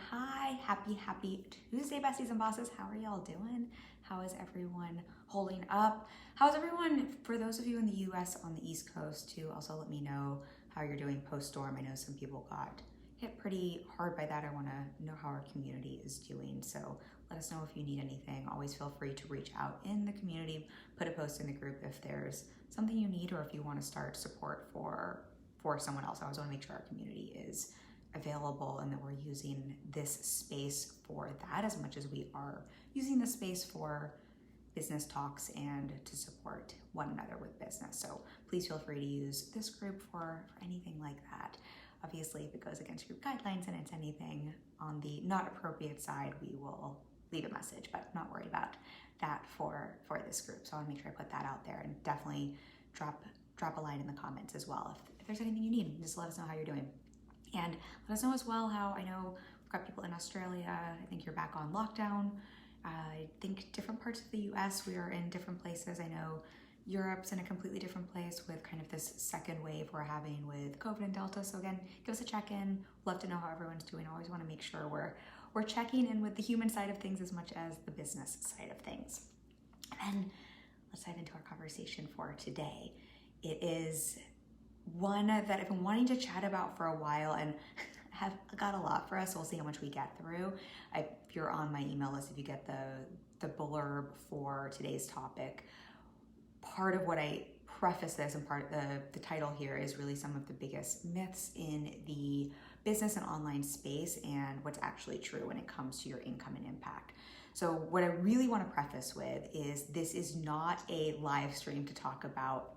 Hi. Happy Tuesday, besties and bosses. How are y'all doing? How is everyone holding up? How's everyone, for those of you in the US on the East Coast too, also let me know how you're doing post-storm. I know some people got hit pretty hard by that. I want to know how our community is doing. So let us know if you need anything. Always feel free to reach out in the community, put a post in the group if there's something you need or if you want to start support for someone else. I always want to make sure our community is available and that we're using this space for that as much as we are using the space for business talks and to support one another with business. So please feel free to use this group for anything like that. Obviously, if it goes against group guidelines and it's anything on the not appropriate side, we will leave a message, but not worried about that for this group. So I want to make sure I put that out there, and definitely drop a line in the comments as well if there's anything you need. Just let us know how you're doing. And let us know as well how, I know we've got people in Australia, I think you're back on lockdown. I think different parts of the US, we are in different places. I know Europe's in a completely different place with kind of this second wave we're having with COVID and Delta. So again, give us a check-in. Love to know how everyone's doing. Always want to make sure we're checking in with the human side of things as much as the business side of things. And then let's dive into our conversation for today. It is one that I've been wanting to chat about for a while and have got a lot for us. So we'll see how much we get through. If you're on my email list, if you get the blurb for today's topic, part of what I preface this and part of the title here is really some of the biggest myths in the business and online space and what's actually true when it comes to your income and impact. So what I really want to preface with is this is not a live stream to talk about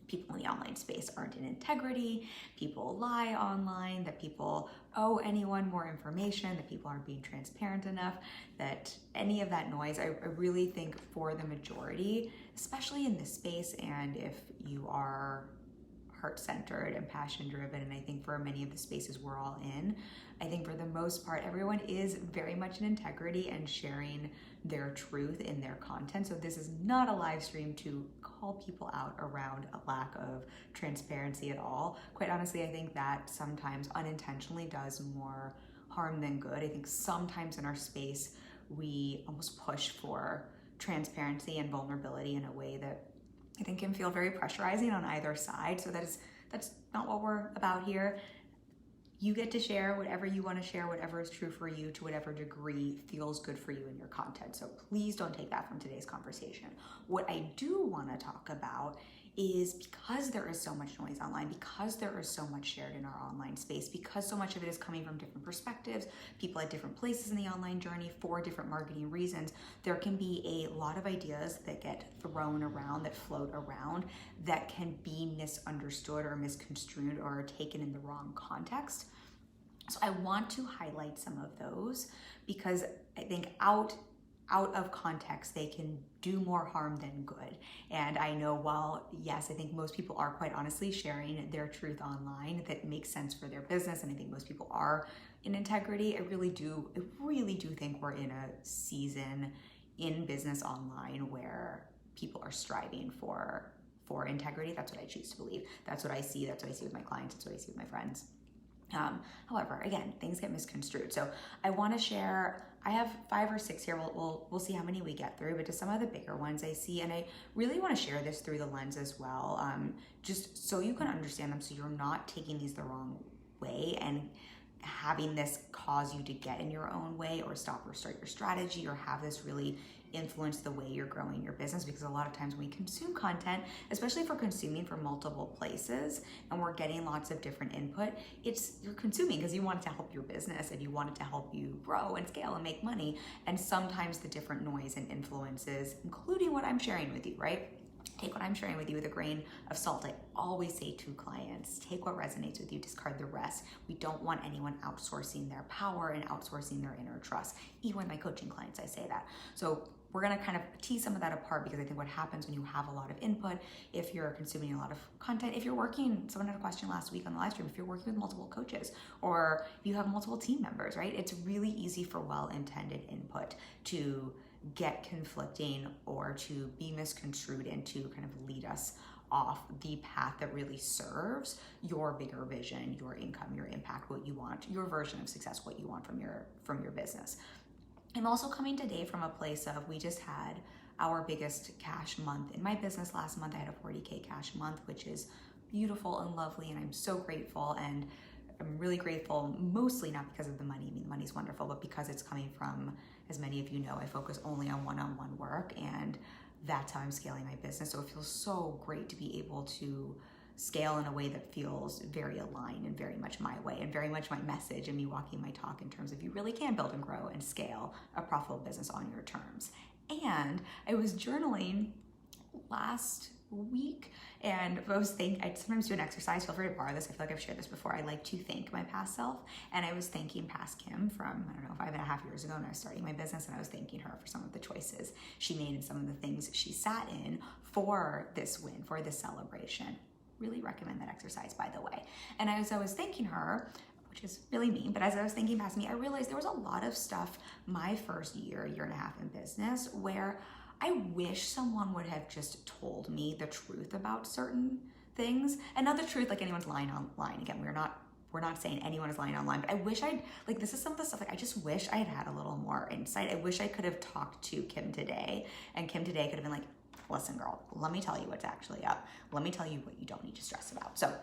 people in the online space aren't in integrity, people lie online, that people owe anyone more information, that people aren't being transparent enough, that any of that noise. I really think for the majority, especially in this space, and if you are heart-centered and passion-driven, and I think for many of the spaces we're all in, I think for the most part, everyone is very much in integrity and sharing their truth in their content. So this is not a live stream to call people out around a lack of transparency at all. Quite honestly, I think that sometimes unintentionally does more harm than good. I think sometimes in our space, we almost push for transparency and vulnerability in a way that I think can feel very pressurizing on either side. So that's not what we're about here. You get to share whatever you want to share, whatever is true for you to whatever degree feels good for you in your content. So please don't take that from today's conversation. What I do want to talk about is, because there is so much noise online, because there is so much shared in our online space, because so much of it is coming from different perspectives, people at different places in the online journey for different marketing reasons, there can be a lot of ideas that get thrown around, that float around, that can be misunderstood or misconstrued or taken in the wrong context. So I want to highlight some of those because I think out of context, they can do more harm than good. And I know, while yes, I think most people are quite honestly sharing their truth online that makes sense for their business, and I think most people are in integrity, I really do think we're in a season in business online where people are striving for integrity. That's what I choose to believe. That's what I see. That's what I see with my clients. That's what I see with my friends. However, again, things get misconstrued. So I want to share, I have 5 or 6 here. We'll see how many we get through, but just some of the bigger ones I see, and I really want to share this through the lens as well, just so you can understand them, so you're not taking these the wrong way and having this cause you to get in your own way or stop or start your strategy or have this really influence the way you're growing your business. Because a lot of times when we consume content, especially if we're consuming from multiple places and we're getting lots of different input, you're consuming because you want it to help your business and you want it to help you grow and scale and make money. And sometimes the different noise and influences, including what I'm sharing with you, right? Take what I'm sharing with you with a grain of salt. I always say to clients, take what resonates with you, discard the rest. We don't want anyone outsourcing their power and outsourcing their inner trust. Even with my coaching clients, I say that. So we're gonna kind of tease some of that apart, because I think what happens when you have a lot of input, if you're consuming a lot of content, if you're working, someone had a question last week on the live stream, if you're working with multiple coaches or if you have multiple team members, right? It's really easy for well-intended input to get conflicting or to be misconstrued and to kind of lead us off the path that really serves your bigger vision, your income, your impact, what you want, your version of success, what you want from your business. I'm also coming today from a place of, we just had our biggest cash month in my business last month. I had a 40K cash month, which is beautiful and lovely, and I'm so grateful. And I'm really grateful, mostly not because of the money. I mean, the money's wonderful, but because it's coming from, as many of you know, I focus only on one-on-one work, and that's how I'm scaling my business. So it feels so great to be able to scale in a way that feels very aligned and very much my way and very much my message and me walking my talk in terms of you really can build and grow and scale a profitable business on your terms. And I was journaling last week, and I sometimes do an exercise. Feel free to borrow this. I feel like I've shared this before. I like to thank my past self, and I was thanking past Kim from, 5.5 years ago when I was starting my business, and I was thanking her for some of the choices she made and some of the things she sat in for this win, for this celebration. Really recommend that exercise, by the way. And as I was thanking her, which is really mean, but as I was thinking past me, I realized there was a lot of stuff my first year and a half in business where I wish someone would have just told me the truth about certain things. And not the truth like anyone's lying online. Again, we're not saying anyone is lying online, but I wish this is some of the stuff, I just wish I had a little more insight. I wish I could have talked to Kim today, and Kim today could have been like, listen girl, let me tell you what's actually up. Let me tell you what you don't need to stress about. So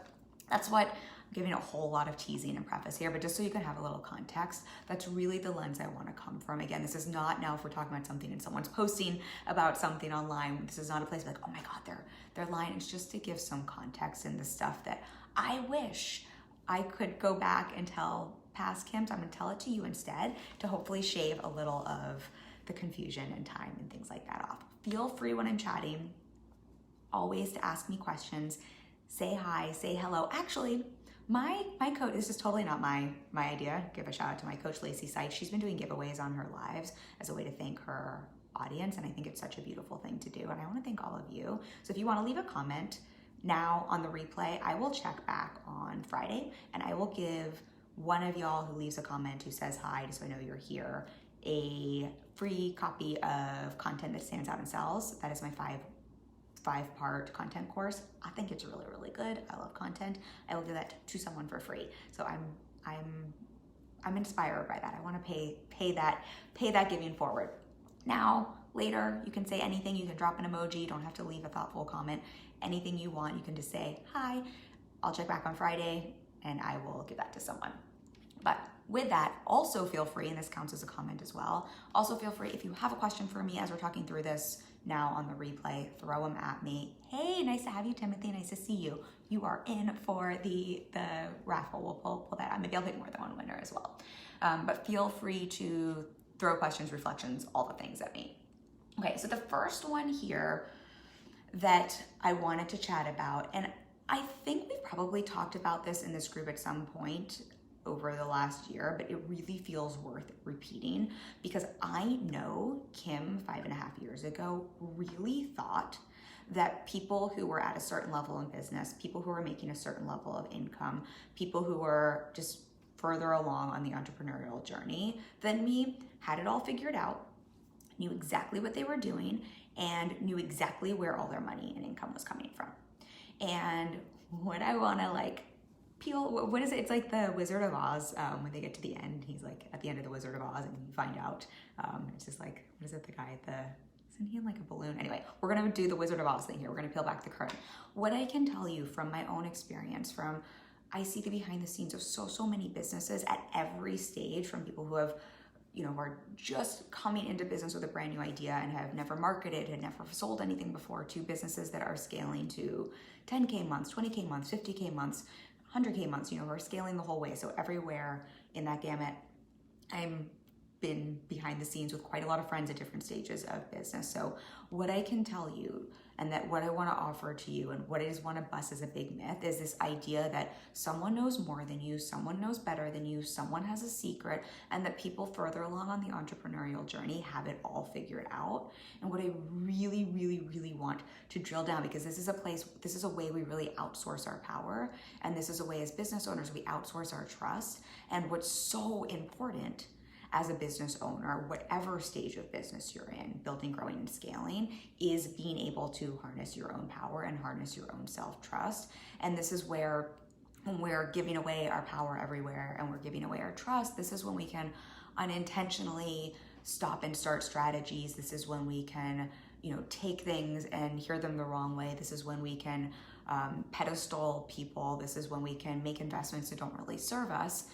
that's what I'm giving a whole lot of teasing and preface here, but just so you can have a little context, that's really the lens I want to come from. Again, this is not now if we're talking about something and someone's posting about something online, this is not a place like, oh my God, they're lying. It's just to give some context in the stuff that I wish I could go back and tell past Kim. So I'm gonna tell it to you instead to hopefully shave a little of the confusion and time and things like that off. Feel free when I'm chatting always to ask me questions. Say hi, say hello. Actually, my coach, this is totally not my idea. Give a shout out to my coach, Lacey Seitz. She's been doing giveaways on her lives as a way to thank her audience, and I think it's such a beautiful thing to do, and I want to thank all of you. So if you want to leave a comment now on the replay, I will check back on Friday, and I will give one of y'all who leaves a comment who says hi, just so I know you're here, a free copy of Content That Stands Out and Sells. That is my five-part content course. I think it's really, really good. I love content. I will give that to someone for free. So I'm inspired by that. I want to pay that giving forward. Now, later, you can say anything. You can drop an emoji. You don't have to leave a thoughtful comment. Anything you want, you can just say hi. I'll check back on Friday, and I will give that to someone. But with that, also feel free, and this counts as a comment as well, also feel free, if you have a question for me as we're talking through this now on the replay, throw them at me. Hey, nice to have you, Timothy. Nice to see you. You are in for the raffle. We'll pull that out. Maybe I'll pick more than one winner as well. But feel free to throw questions, reflections, all the things at me. Okay, so the first one here that I wanted to chat about, and I think we've probably talked about this in this group at some point over the last year, but it really feels worth repeating because I know Kim 5.5 years ago really thought that people who were at a certain level in business, people who were making a certain level of income, people who were just further along on the entrepreneurial journey than me had it all figured out, knew exactly what they were doing, and knew exactly where all their money and income was coming from. And what I want to what is it? It's like the Wizard of Oz when they get to the end. He's like at the end of the Wizard of Oz, and you find out it's just like, what is it? The guy at isn't he in like a balloon? Anyway, we're gonna do the Wizard of Oz thing here. We're gonna peel back the curtain. What I can tell you from my own experience, I see the behind the scenes of so many businesses at every stage, from people who have, are just coming into business with a brand new idea and have never marketed, had never sold anything before, to businesses that are scaling to 10K months, 20K months, 50K months, 100K months, who are scaling the whole way. So everywhere in that gamut, I'm been behind the scenes with quite a lot of friends at different stages of business. So what I can tell you, and that what I want to offer to you, and what I just want to bust as a big myth, is this idea that someone knows more than you, someone knows better than you, someone has a secret, and that people further along on the entrepreneurial journey have it all figured out. And what I really, really, really want to drill down, because this is a way we really outsource our power, and this is a way as business owners we outsource our trust. And what's so important as a business owner, whatever stage of business you're in, building, growing, and scaling, is being able to harness your own power and harness your own self-trust. And this is where, when we're giving away our power everywhere and we're giving away our trust, this is when we can unintentionally stop and start strategies. This is when we can, take things and hear them the wrong way. This is when we can pedestal people. This is when we can make investments that don't really serve us,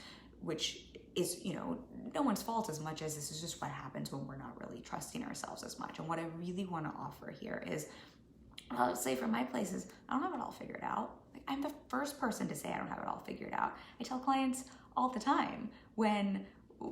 which is, no one's fault as much as this is just what happens when we're not really trusting ourselves as much. And what I really want to offer here is, I'll say from my places, I don't have it all figured out. Like, I'm the first person to say I don't have it all figured out. I tell clients all the time when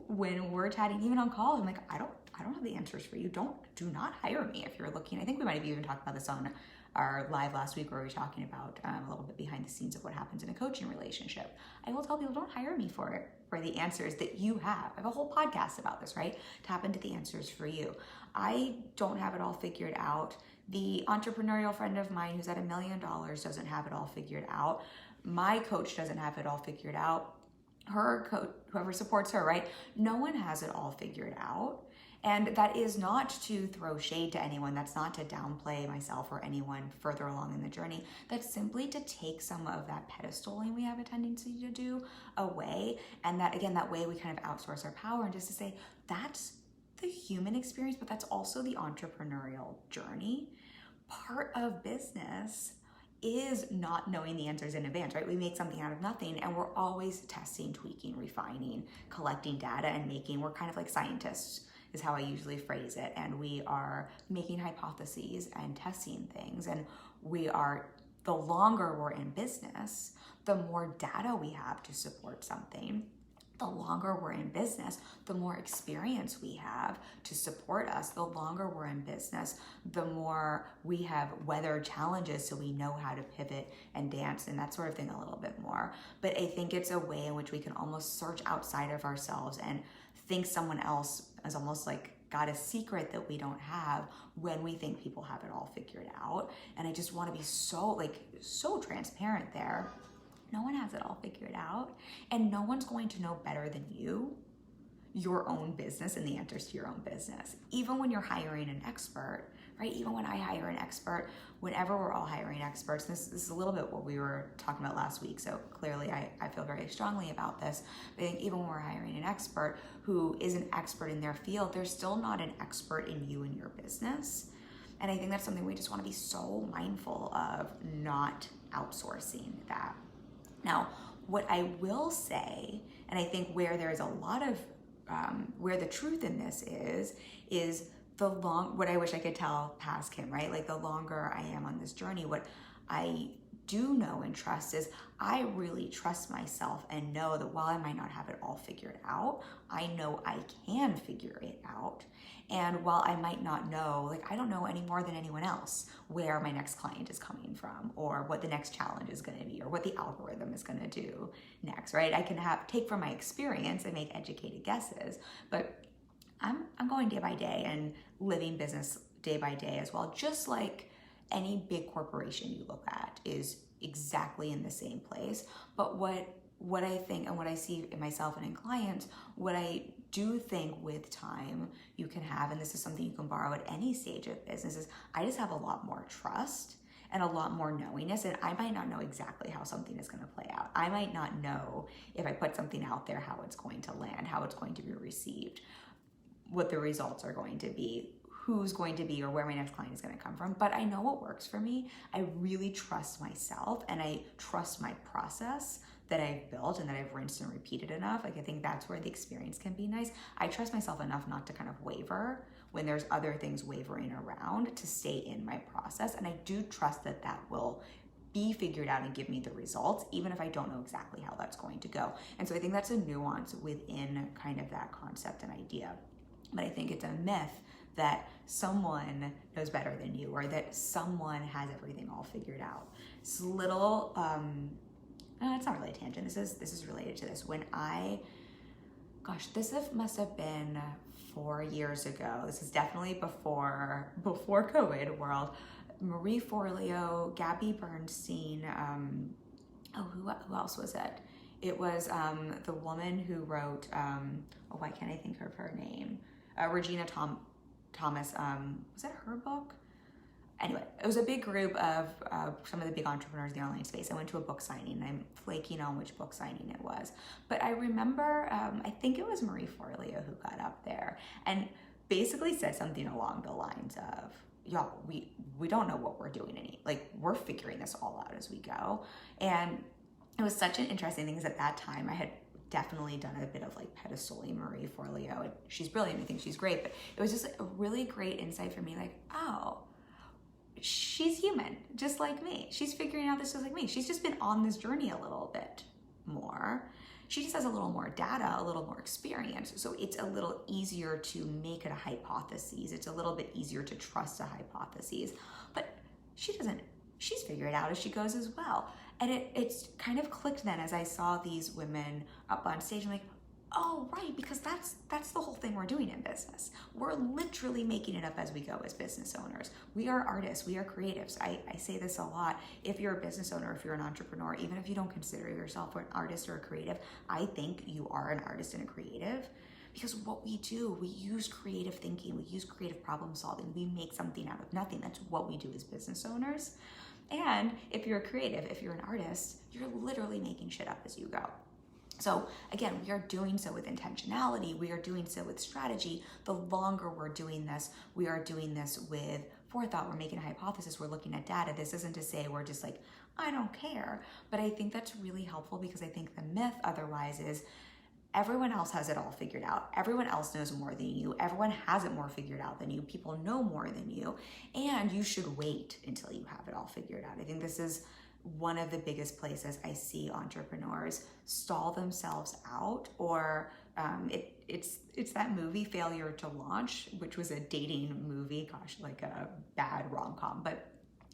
we're chatting, even on calls, I'm like, I don't have the answers for you. Do not hire me if you're looking. I think we might have even talked about this on our live last week, where we were talking about a little bit behind the scenes of what happens in a coaching relationship. I will tell people, don't hire me for the answers that you have. I have a whole podcast about this, right? Tap into the answers for you. I don't have it all figured out. The entrepreneurial friend of mine who's at $1 million doesn't have it all figured out. My coach doesn't have it all figured out. Her coach, whoever supports her, right? No one has it all figured out. And that is not to throw shade to anyone. That's not to downplay myself or anyone further along in the journey. That's simply to take some of that pedestaling we have a tendency to do away. And that, again, that way we kind of outsource our power, and just to say, that's the human experience, but that's also the entrepreneurial journey. Part of business is not knowing the answers in advance, right? We make something out of nothing, and we're always testing, tweaking, refining, collecting data, and we're kind of like scientists, is how I usually phrase it. And we are making hypotheses and testing things. And the longer we're in business, the more data we have to support something. The longer we're in business, the more experience we have to support us. The longer we're in business, the more we have weathered challenges, so we know how to pivot and dance and that sort of thing a little bit more. But I think it's a way in which we can almost search outside of ourselves and think someone else is almost like got a secret that we don't have, when we think people have it all figured out. And I just want to be so transparent there. No one has it all figured out, and no one's going to know better than you your own business and the answers to your own business. Even when you're hiring an expert, right? Even when I hire an expert, whenever we're all hiring experts, this is a little bit what we were talking about last week, so clearly I feel very strongly about this. But I think even when we're hiring an expert who is an expert in their field, they're still not an expert in you and your business. And I think that's something we just want to be so mindful of, not outsourcing that. Now, what I will say, and I think where there's a lot of, where the truth in this is what I wish I could tell past Kim, right? Like, the longer I am on this journey, what I do know and trust is I really trust myself and know that while I might not have it all figured out, I know I can figure it out. And while I might not know, like, I don't know any more than anyone else where my next client is coming from, or what the next challenge is going to be, or what the algorithm is going to do next, right? I can take from my experience and make educated guesses, but I'm going day by day and living business day by day as well. Just like any big corporation you look at is exactly in the same place. But what I think and what I see in myself and in clients, what I do think with time you can have, and this is something you can borrow at any stage of business, is I just have a lot more trust and a lot more knowingness. And I might not know exactly how something is going to play out. I might not know if I put something out there, how it's going to land, how it's going to be received, what the results are going to be, who's going to be, or where my next client is going to come from. But I know what works for me. I really trust myself, and I trust my process that I've built and that I've rinsed and repeated enough. Like, I think that's where the experience can be nice. I trust myself enough not to kind of waver when there's other things wavering around, to stay in my process. And I do trust that that will be figured out and give me the results, even if I don't know exactly how that's going to go. And so I think that's a nuance within kind of that concept and idea. But I think it's a myth that someone knows better than you, or that someone has everything all figured out. It's a little, it's not really a tangent. This is related to this. Must have been 4 years ago. This is definitely before COVID world. Marie Forleo, Gabby Bernstein, who else was it? It was the woman who wrote, why can't I think of her name? Regina Thomas, was that her book? Anyway, it was a big group of some of the big entrepreneurs in the online space. I went to a book signing, and I'm flaking on which book signing it was. But I remember, I think it was Marie Forleo who got up there and basically said something along the lines of, y'all, we don't know what we're doing we're figuring this all out as we go. And it was such an interesting thing, because at that time I had definitely done a bit of like pedestaling Marie Forleo, and she's brilliant, I think she's great, but it was just a really great insight for me, like, oh, she's human, just like me. She's figuring out this just like me. She's just been on this journey a little bit more. She just has a little more data, a little more experience. So it's a little easier to make it a hypothesis. It's a little bit easier to trust a hypothesis. But she's figured it out as she goes as well. And it's kind of clicked then as I saw these women up on stage. I'm like, oh, right, because that's the whole thing we're doing in business. We're literally making it up as we go as business owners. We are artists, we are creatives. I say this a lot. If you're a business owner, if you're an entrepreneur, even if you don't consider yourself an artist or a creative, I think you are an artist and a creative, because what we do, we use creative thinking, we use creative problem solving, we make something out of nothing. That's what we do as business owners. And if you're a creative, if you're an artist, you're literally making shit up as you go. So again, we are doing so with intentionality. We are doing so with strategy. The longer we're doing this, we are doing this with forethought. We're making a hypothesis. We're looking at data. This isn't to say we're just like, I don't care. But I think that's really helpful, because I think the myth otherwise is everyone else has it all figured out. Everyone else knows more than you. Everyone has it more figured out than you. People know more than you. And you should wait until you have it all figured out. I think this is one of the biggest places I see entrepreneurs stall themselves out, or it's that movie Failure to Launch, which was a dating movie, gosh, like a bad rom-com, but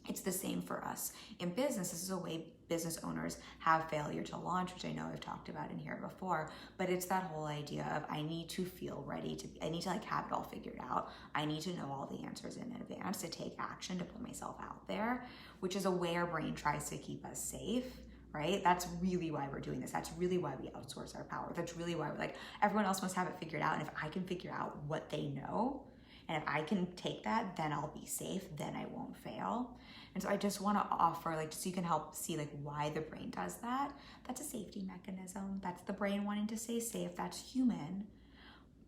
it's the same for us in business. This is a way business owners have failure to launch, which I know I've talked about in here before, but it's that whole idea of I need to feel ready I need to like have it all figured out. I need to know all the answers in advance to take action, to put myself out there, which is a way our brain tries to keep us safe, right? That's really why we're doing this. That's really why we outsource our power. That's really why we're like, everyone else must have it figured out. And if I can figure out what they know, and if I can take that, then I'll be safe, then I won't fail. And so I just want to offer, like, so you can help see like why the brain does that. That's a safety mechanism. That's the brain wanting to stay safe. That's human.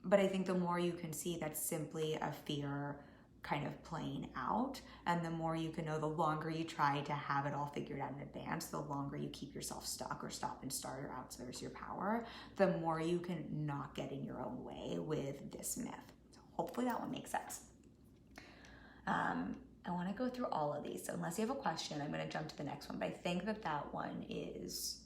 But I think the more you can see, that's simply a fear kind of playing out. And the more you can know, the longer you try to have it all figured out in advance, the longer you keep yourself stuck or stop and start or outsource your power, the more you can not get in your own way with this myth. So hopefully that one makes sense. I want to go through all of these. So unless you have a question, I'm going to jump to the next one. But I think that one's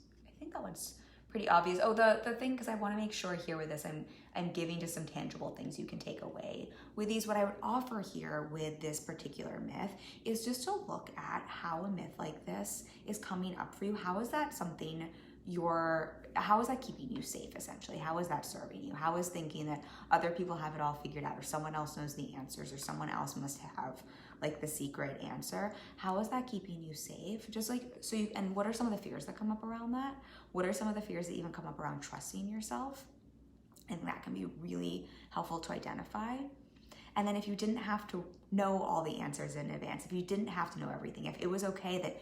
pretty obvious. Oh, the thing, because I want to make sure here with this, I'm giving just some tangible things you can take away. With these, what I would offer here with this particular myth is just to look at how a myth like this is coming up for you. How is that something how is that keeping you safe, essentially? How is that serving you? How is thinking that other people have it all figured out, or someone else knows the answers, or someone else must have like the secret answer? How is that keeping you safe? Just like, and what are some of the fears that come up around that? What are some of the fears that even come up around trusting yourself? And that can be really helpful to identify. And then if you didn't have to know all the answers in advance, if you didn't have to know everything, if it was okay that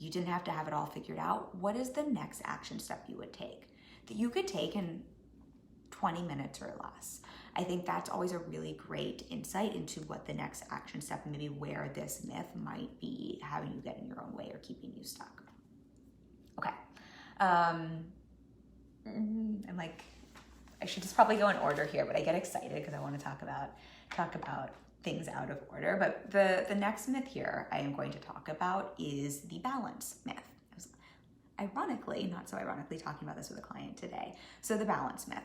you didn't have to have it all figured out, what is the next action step you would take that you could take in 20 minutes or less? I think that's always a really great insight into what the next action step, maybe where this myth might be having you get in your own way or keeping you stuck. Okay. I'm like, I should just probably go in order here, but I get excited because I want to talk about things out of order. But the next myth here I am going to talk about is the balance myth. I was ironically, not so ironically, talking about this with a client today. So the balance myth.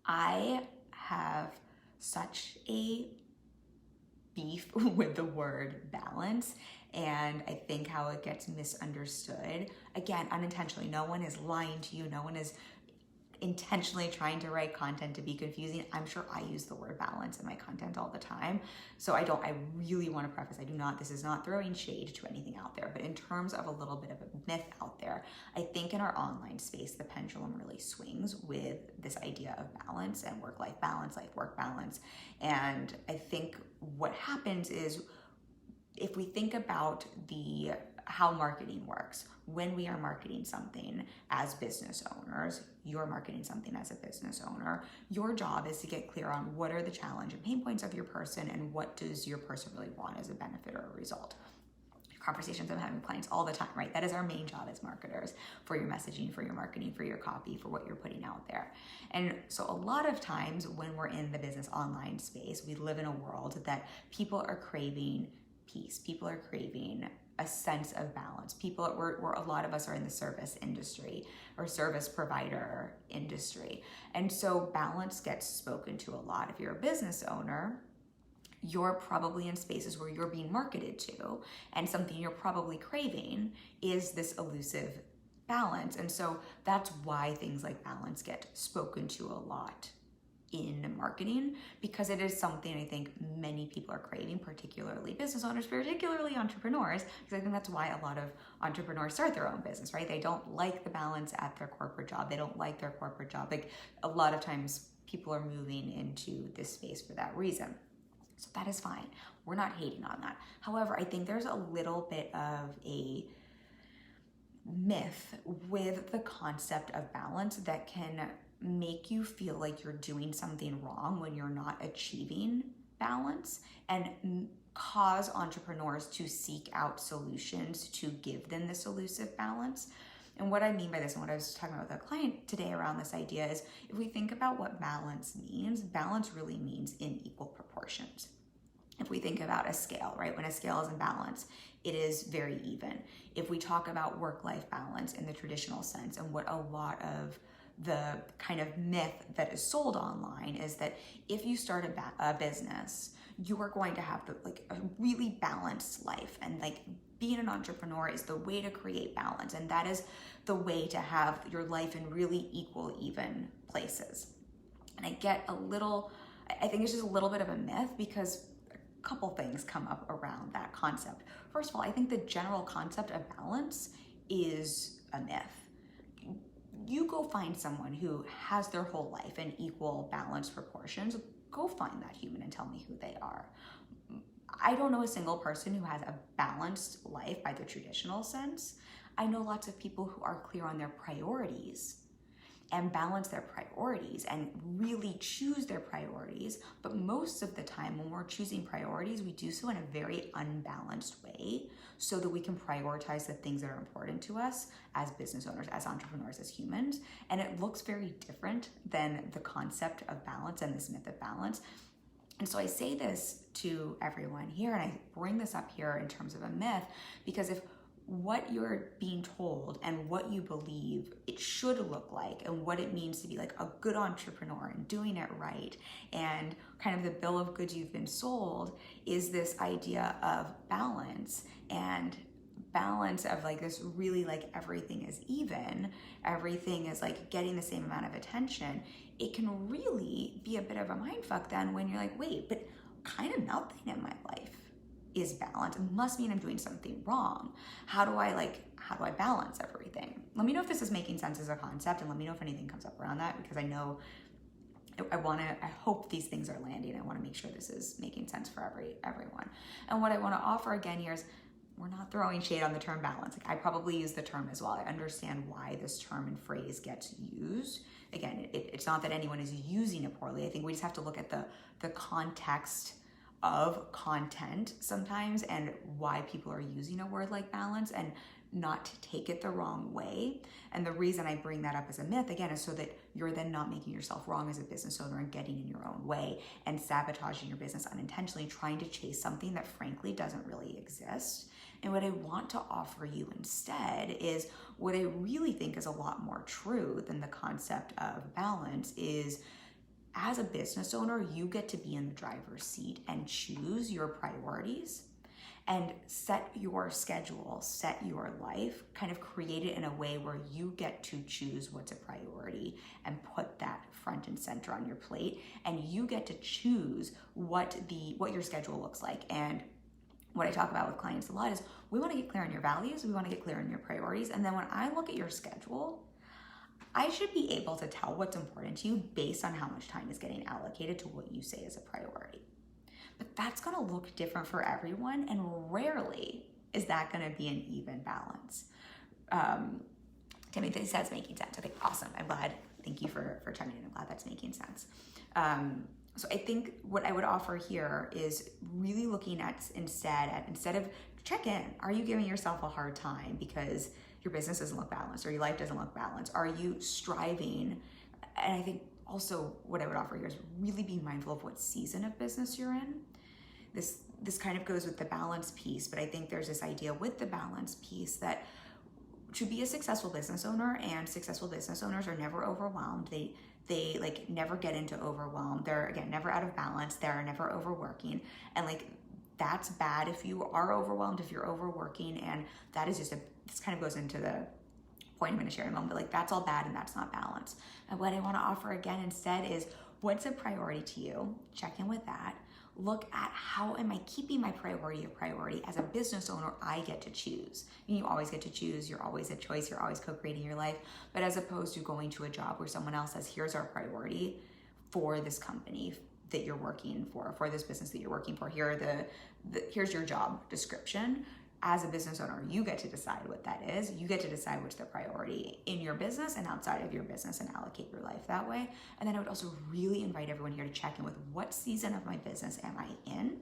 I have such a beef with the word balance, and I think how it gets misunderstood. Again, unintentionally, no one is lying to you. No one is intentionally trying to write content to be confusing. I'm sure I use the word balance in my content all the time. So I really want to preface, this is not throwing shade to anything out there, but in terms of a little bit of a myth out there, I think in our online space, the pendulum really swings with this idea of balance and work-life balance, life-work balance. And I think what happens is, if we think about how marketing works, when we are marketing something as business owners, you're marketing something as a business owner, your job is to get clear on what are the challenge and pain points of your person and what does your person really want as a benefit or a result. Conversations I'm having with clients all the time, right? That is our main job as marketers, for your messaging, for your marketing, for your copy, for what you're putting out there. And so a lot of times when we're in the business online space, we live in a world that people are craving peace. People are craving a sense of balance. A lot of us are in the service industry or service provider industry. And so balance gets spoken to a lot. If you're a business owner, you're probably in spaces where you're being marketed to, and something you're probably craving is this elusive balance. And so that's why things like balance get spoken to a lot in marketing, because it is something I think many people are craving, particularly business owners, particularly entrepreneurs, because I think that's why a lot of entrepreneurs start their own business, right? They don't like the balance at their corporate job. They don't like their corporate job. Like, a lot of times people are moving into this space for that reason. So that is fine. We're not hating on that. However, I think there's a little bit of a myth with the concept of balance that can make you feel like you're doing something wrong when you're not achieving balance, and cause entrepreneurs to seek out solutions to give them this elusive balance. And what I mean by this, and what I was talking about with a client today around this idea, is if we think about what balance means, balance really means in equal proportions. If we think about a scale, right? When a scale is in balance, it is very even. If we talk about work-life balance in the traditional sense, and what a lot of the kind of myth that is sold online is that if you start a business, you are going to have a really balanced life, and being an entrepreneur is the way to create balance, and that is the way to have your life in really equal, even places. And I think it's just a little bit of a myth, because a couple things come up around that concept. First of all, I think the general concept of balance is a myth. You go find someone who has their whole life in equal, balanced proportions. Go find that human and tell me who they are. I don't know a single person who has a balanced life by the traditional sense. I know lots of people who are clear on their priorities and balance their priorities and really choose their priorities. But most of the time when we're choosing priorities, we do so in a very unbalanced way, so that we can prioritize the things that are important to us as business owners, as entrepreneurs, as humans. And it looks very different than the concept of balance and this myth of balance. And so I say this to everyone here, and I bring this up here in terms of a myth, because if what you're being told and what you believe it should look like, and what it means to be like a good entrepreneur and doing it right, and kind of the bill of goods you've been sold is this idea of balance, and balance of this really everything is even, everything is getting the same amount of attention, it can really be a bit of a mindfuck then when you're wait, but kind of nothing in my life is balance. It must mean I'm doing something wrong. How do I balance everything? Let me know if this is making sense as a concept, and let me know if anything comes up around that, because I hope these things are landing. I want to make sure this is making sense for everyone. And what I want to offer again here is, we're not throwing shade on the term balance. I probably use the term as well. I understand why this term and phrase gets used. Again, it's not that anyone is using it poorly. I think we just have to look at the context of content sometimes, and why people are using a word like balance, and not to take it the wrong way. And the reason I bring that up as a myth, again, is so that you're then not making yourself wrong as a business owner and getting in your own way and sabotaging your business unintentionally, trying to chase something that frankly doesn't really exist. And what I want to offer you instead is what I really think is a lot more true than the concept of balance is, as a business owner, you get to be in the driver's seat and choose your priorities. and set your schedule, set your life, kind of create it in a way where you get to choose what's a priority and put that front and center on your plate, and you get to choose what your schedule looks like. And what I talk about with clients a lot is we want to get clear on your values, we want to get clear on your priorities, and then when I look at your schedule, I should be able to tell what's important to you based on how much time is getting allocated to what you say is a priority. But that's going to look different for everyone, and rarely is that going to be an even balance. Timothy says making sense. Okay, awesome. I'm glad. Thank you for chiming in. I'm glad that's making sense. So I think what I would offer here is really looking at instead of check in. Are you giving yourself a hard time because your business doesn't look balanced or your life doesn't look balanced? Are you striving? And I think also what I would offer here is really being mindful of what season of business you're in. This kind of goes with the balance piece, but I think there's this idea with the balance piece that to be a successful business owner, and successful business owners are never overwhelmed. They like never get into overwhelm. They're again never out of balance. They're never overworking, and like that's bad if you are overwhelmed, if you're overworking, and that is just this kind of goes into the point I'm going to share in a moment. But like that's all bad and that's not balance. And what I want to offer again instead is what's a priority to you. Check in with that. Look at how am I keeping my priority a priority. As a business owner, I get to choose. You always get to choose. You're always a choice. You're always co-creating your life. But as opposed to going to a job where someone else says, here's our priority for this company that you're working for this business that you're working for. Here's your job description. As a business owner, you get to decide what that is. You get to decide what's the priority in your business and outside of your business and allocate your life that way. And then I would also really invite everyone here to check in with what season of my business am I in?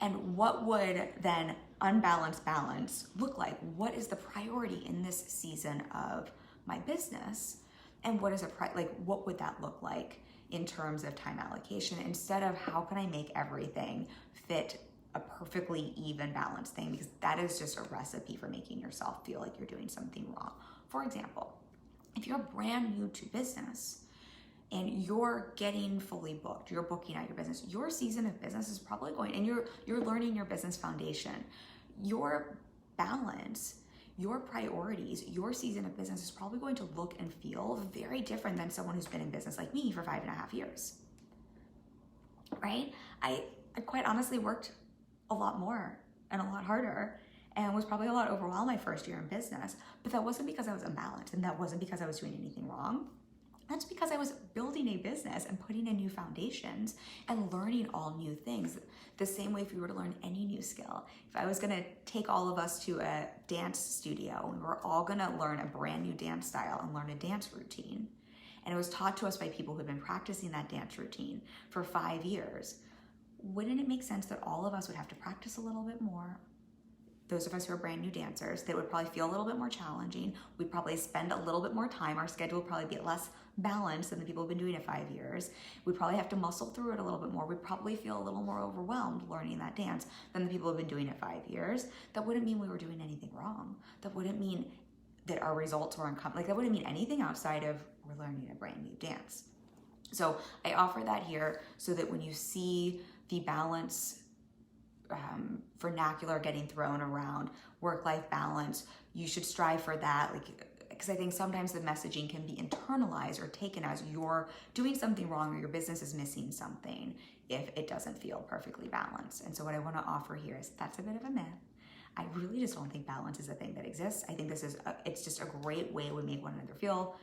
And what would then unbalanced balance look like? What is the priority in this season of my business? And what is what would that look like in terms of time allocation, instead of how can I make everything fit a perfectly even balanced thing, because that is just a recipe for making yourself feel like you're doing something wrong. For example, if you're brand new to business and you're getting fully booked, you're booking out your business, your season of business is probably going, and you're learning your business foundation, your balance, your priorities, your season of business is probably going to look and feel very different than someone who's been in business like me for 5.5 years, right? I quite honestly worked a lot more and a lot harder and was probably a lot overwhelmed my first year in business, but that wasn't because I was unbalanced and that wasn't because I was doing anything wrong. That's because I was building a business and putting in new foundations and learning all new things. The same way if you were to learn any new skill. If I was gonna take all of us to a dance studio and we're all gonna learn a brand new dance style and learn a dance routine, and it was taught to us by people who've been practicing that dance routine for 5 years, wouldn't it make sense that all of us would have to practice a little bit more? Those of us who are brand new dancers, that would probably feel a little bit more challenging. We'd probably spend a little bit more time. Our schedule would probably be less balanced than the people who've been doing it 5 years. We'd probably have to muscle through it a little bit more. We'd probably feel a little more overwhelmed learning that dance than the people who've been doing it 5 years. That wouldn't mean we were doing anything wrong. That wouldn't mean that our results were that wouldn't mean anything outside of we're learning a brand new dance. So I offer that here so that when you see the balance vernacular getting thrown around, work-life balance, you should strive for that. Because I think sometimes the messaging can be internalized or taken as you're doing something wrong or your business is missing something if it doesn't feel perfectly balanced. And so what I want to offer here is that's a bit of a myth. I really just don't think balance is a thing that exists. I think it's just a great way we make one another feel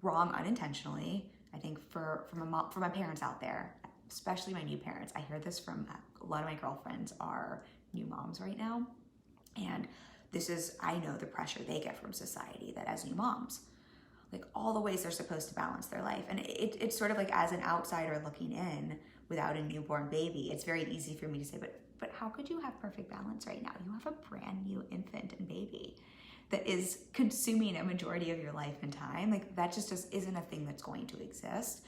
wrong unintentionally. I think for my parents out there, especially my new parents, I hear this from a lot of my girlfriends are new moms right now. And I know the pressure they get from society that as new moms, like all the ways they're supposed to balance their life. And it's sort of like as an outsider looking in without a newborn baby, it's very easy for me to say, but how could you have perfect balance right now? You have a brand new infant and baby that is consuming a majority of your life and time. Like that just isn't a thing that's going to exist.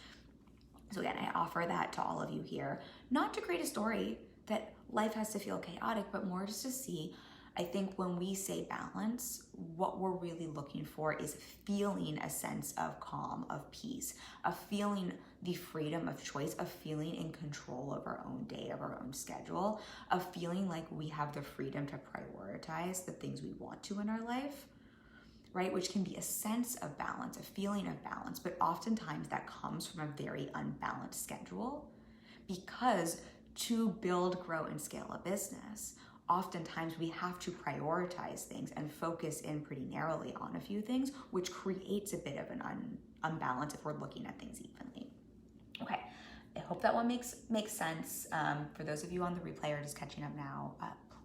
So again, I offer that to all of you here, not to create a story that life has to feel chaotic, but more just to see I think when we say balance, what we're really looking for is feeling a sense of calm, of peace, of feeling the freedom of choice, of feeling in control of our own day, of our own schedule, of feeling like we have the freedom to prioritize the things we want to in our life, right? Which can be a sense of balance, a feeling of balance, but oftentimes that comes from a very unbalanced schedule, because to build, grow, and scale a business, oftentimes we have to prioritize things and focus in pretty narrowly on a few things, which creates a bit of an unbalance if we're looking at things evenly. Okay, I hope that one makes sense. For those of you on the replay or just catching up now,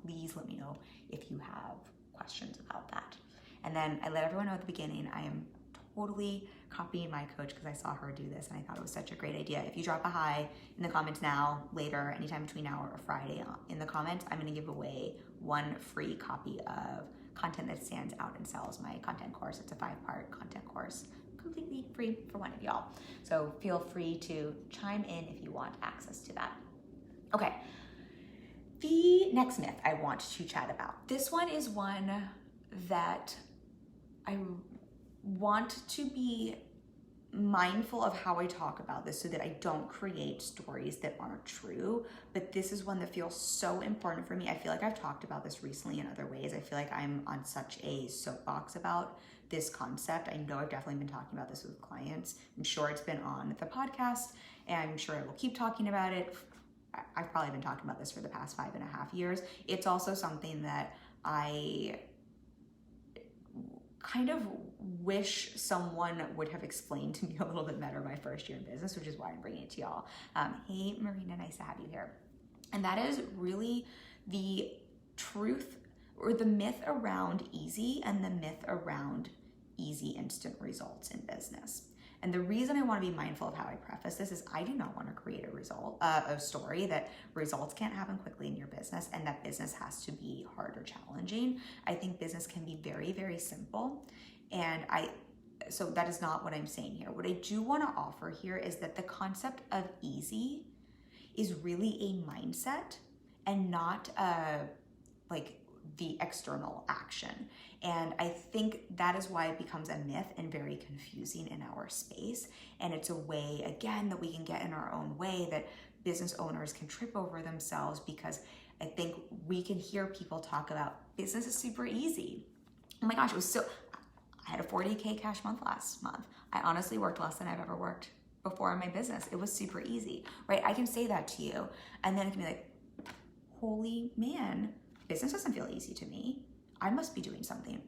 please let me know if you have questions about that. And then I let everyone know at the beginning, I am totally copying my coach because I saw her do this and I thought it was such a great idea. If you drop a hi in the comments now, later, anytime between now or Friday in the comments, I'm going to give away one free copy of Content That Stands Out and Sells, my content course. It's a 5-part content course, completely free for one of y'all. So feel free to chime in if you want access to that. Okay, the next myth I want to chat about. This one is one that I want to be mindful of how I talk about this so that I don't create stories that aren't true, but this is one that feels so important for me. I feel like I've talked about this recently in other ways. I feel like I'm on such a soapbox about this concept. I know I've definitely been talking about this with clients. I'm sure it's been on the podcast, and I'm sure I will keep talking about it. I've probably been talking about this for the past 5.5 years. It's also something that I kind of wish someone would have explained to me a little bit better my first year in business, which is why I'm bringing it to y'all. Hey, Marina, nice to have you here. And that is really the truth or the myth around easy and the myth around easy instant results in business. And the reason I want to be mindful of how I preface this is I do not want to create a story that results can't happen quickly in your business and that business has to be hard or challenging. I think business can be very, very simple. And so that is not what I'm saying here. What I do want to offer here is that the concept of easy is really a mindset and not the external action. And I think that is why it becomes a myth and very confusing in our space. And it's a way, again, that we can get in our own way, that business owners can trip over themselves, because I think we can hear people talk about business is super easy. Oh my gosh, I had a 40K cash month last month. I honestly worked less than I've ever worked before in my business. It was super easy, right? I can say that to you. And then it can be like, holy man, business doesn't feel easy to me. I must be doing something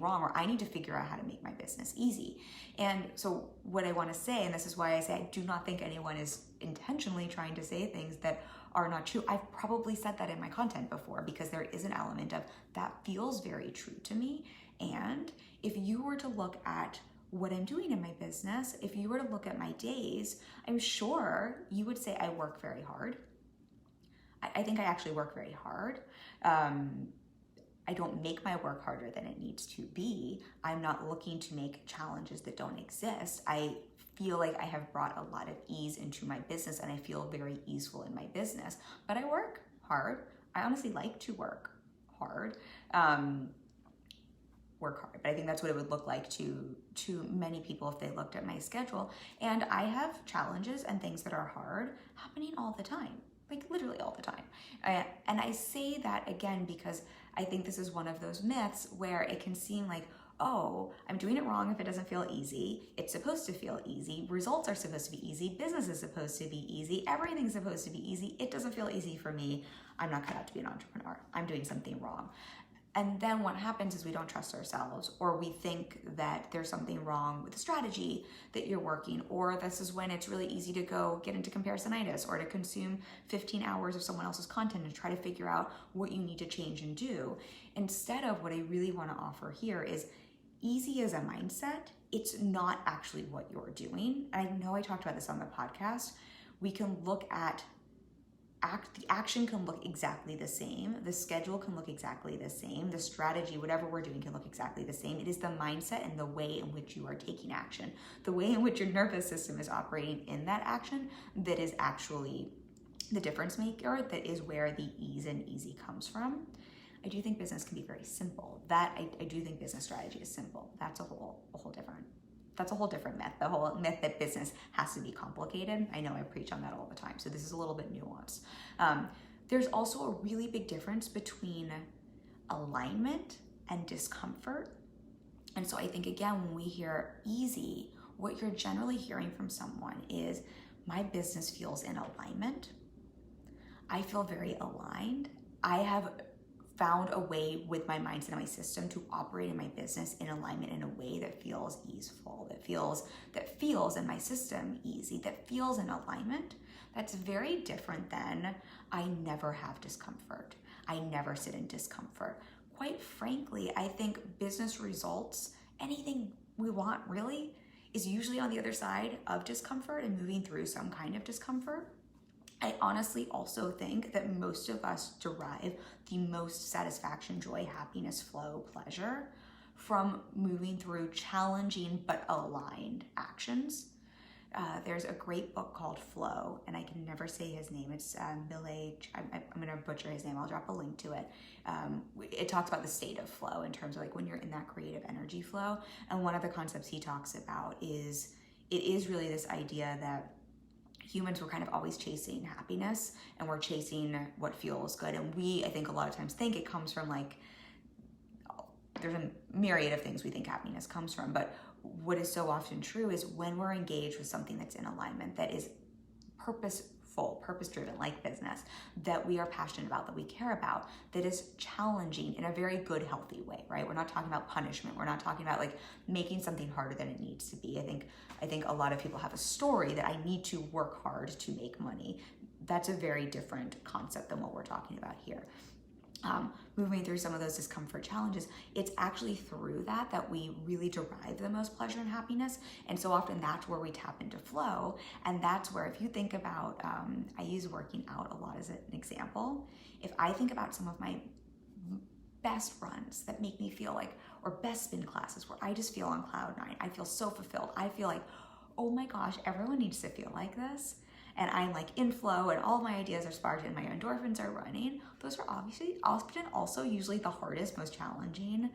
wrong, or I need to figure out how to make my business easy. And so what I want to say, and this is why I say I do not think anyone is intentionally trying to say things that are not true. I've probably said that in my content before, because there is an element of that feels very true to me. And if you were to look at what I'm doing in my business, if you were to look at my days, I'm sure you would say I work very hard. I think I actually work very hard. I don't make my work harder than it needs to be. I'm not looking to make challenges that don't exist. I feel like I have brought a lot of ease into my business, and I feel very easeful in my business, but I work hard. I honestly like to work hard. But I think that's what it would look like to many people if they looked at my schedule. And I have challenges and things that are hard happening all the time. Like literally all the time. And I say that again because I think this is one of those myths where it can seem like, oh, I'm doing it wrong if it doesn't feel easy. It's supposed to feel easy. Results are supposed to be easy. Business is supposed to be easy. Everything's supposed to be easy. It doesn't feel easy for me. I'm not cut out to be an entrepreneur. I'm doing something wrong. And then what happens is we don't trust ourselves, or we think that there's something wrong with the strategy that you're working, or this is when it's really easy to go get into comparisonitis or to consume 15 hours of someone else's content and try to figure out what you need to change and do. Instead of what I really want to offer here is easy as a mindset. It's not actually what you're doing. And I know I talked about this on the podcast. We can look at the action can look exactly the same. The schedule can look exactly the same. The strategy, whatever we're doing, can look exactly the same. It is the mindset and the way in which you are taking action, the way in which your nervous system is operating in that action, that is actually the difference maker, that is where the ease and easy comes from. I do think business can be very simple. I do think business strategy is simple. That's a whole different myth. The whole myth that business has to be complicated. I know I preach on that all the time, so this is a little bit nuanced. There's also a really big difference between alignment and discomfort. And so I think, again, when we hear easy, what you're generally hearing from someone is, my business feels in alignment. I feel very aligned. I have found a way with my mindset and my system to operate in my business in alignment in a way that feels easeful, that feels in my system easy, that feels in alignment. That's very different than, I never have discomfort. I never sit in discomfort. Quite frankly, I think business results, anything we want really, is usually on the other side of discomfort and moving through some kind of discomfort. I honestly also think that most of us derive the most satisfaction, joy, happiness, flow, pleasure from moving through challenging but aligned actions. There's a great book called Flow, and I can never say his name. It's Bill H. I'm going to butcher his name. I'll drop a link to it. It talks about the state of flow in terms of like when you're in that creative energy flow. And one of the concepts he talks about is, it is really this idea that humans were kind of always chasing happiness, and we're chasing what feels good. And I think a lot of times think it comes from like, there's a myriad of things we think happiness comes from, but what is so often true is when we're engaged with something that's in alignment, that is purposeful, purpose-driven, like business, that we are passionate about, that we care about, that is challenging in a very good, healthy way, right? We're not talking about punishment. We're not talking about like making something harder than it needs to be. I think a lot of people have a story that I need to work hard to make money. That's a very different concept than what we're talking about here. Moving through some of those discomfort challenges, it's actually through that we really derive the most pleasure and happiness. And so often that's where we tap into flow. And that's where, if you think about, I use working out a lot as an example. If I think about some of my best runs that make me feel like, or best spin classes where I just feel on cloud nine, I feel so fulfilled. I feel like, oh my gosh, everyone needs to feel like this. And I'm like in flow, and all my ideas are sparked and my endorphins are running. Those are obviously often also usually the hardest, most challenging,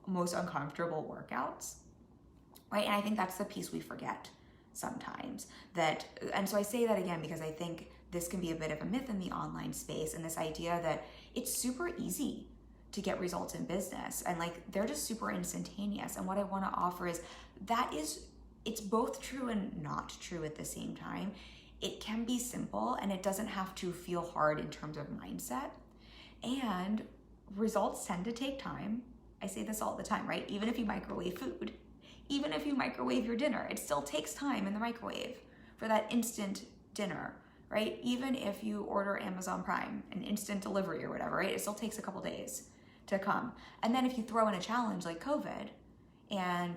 most uncomfortable workouts, right? And I think that's the piece we forget sometimes. And so I say that again because I think this can be a bit of a myth in the online space, and this idea that it's super easy to get results in business, and like they're just super instantaneous. And what I want to offer is it's both true and not true at the same time. It can be simple, and it doesn't have to feel hard in terms of mindset. And results tend to take time. I say this all the time, right? Even if you microwave food, even if you microwave your dinner, it still takes time in the microwave for that instant dinner, right? Even if you order Amazon Prime, an instant delivery or whatever, right? It still takes a couple days to come. And then if you throw in a challenge like COVID,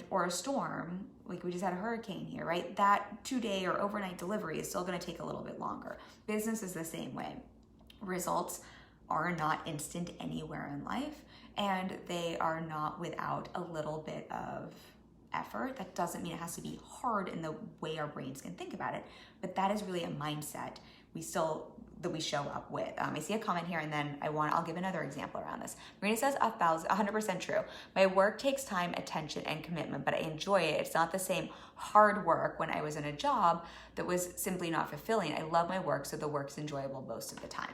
or a storm, like we just had a hurricane here, right? That 2-day or overnight delivery is still going to take a little bit longer. Business is the same way. Results are not instant anywhere in life, and they are not without a little bit of effort. That doesn't mean it has to be hard in the way our brains can think about it, but that is really a mindset that we show up with. I see a comment here, and then I'll give another example around this. Marina says 100% true. My work takes time, attention, and commitment, but I enjoy it. It's not the same hard work when I was in a job that was simply not fulfilling. I love my work, so the work's enjoyable most of the time.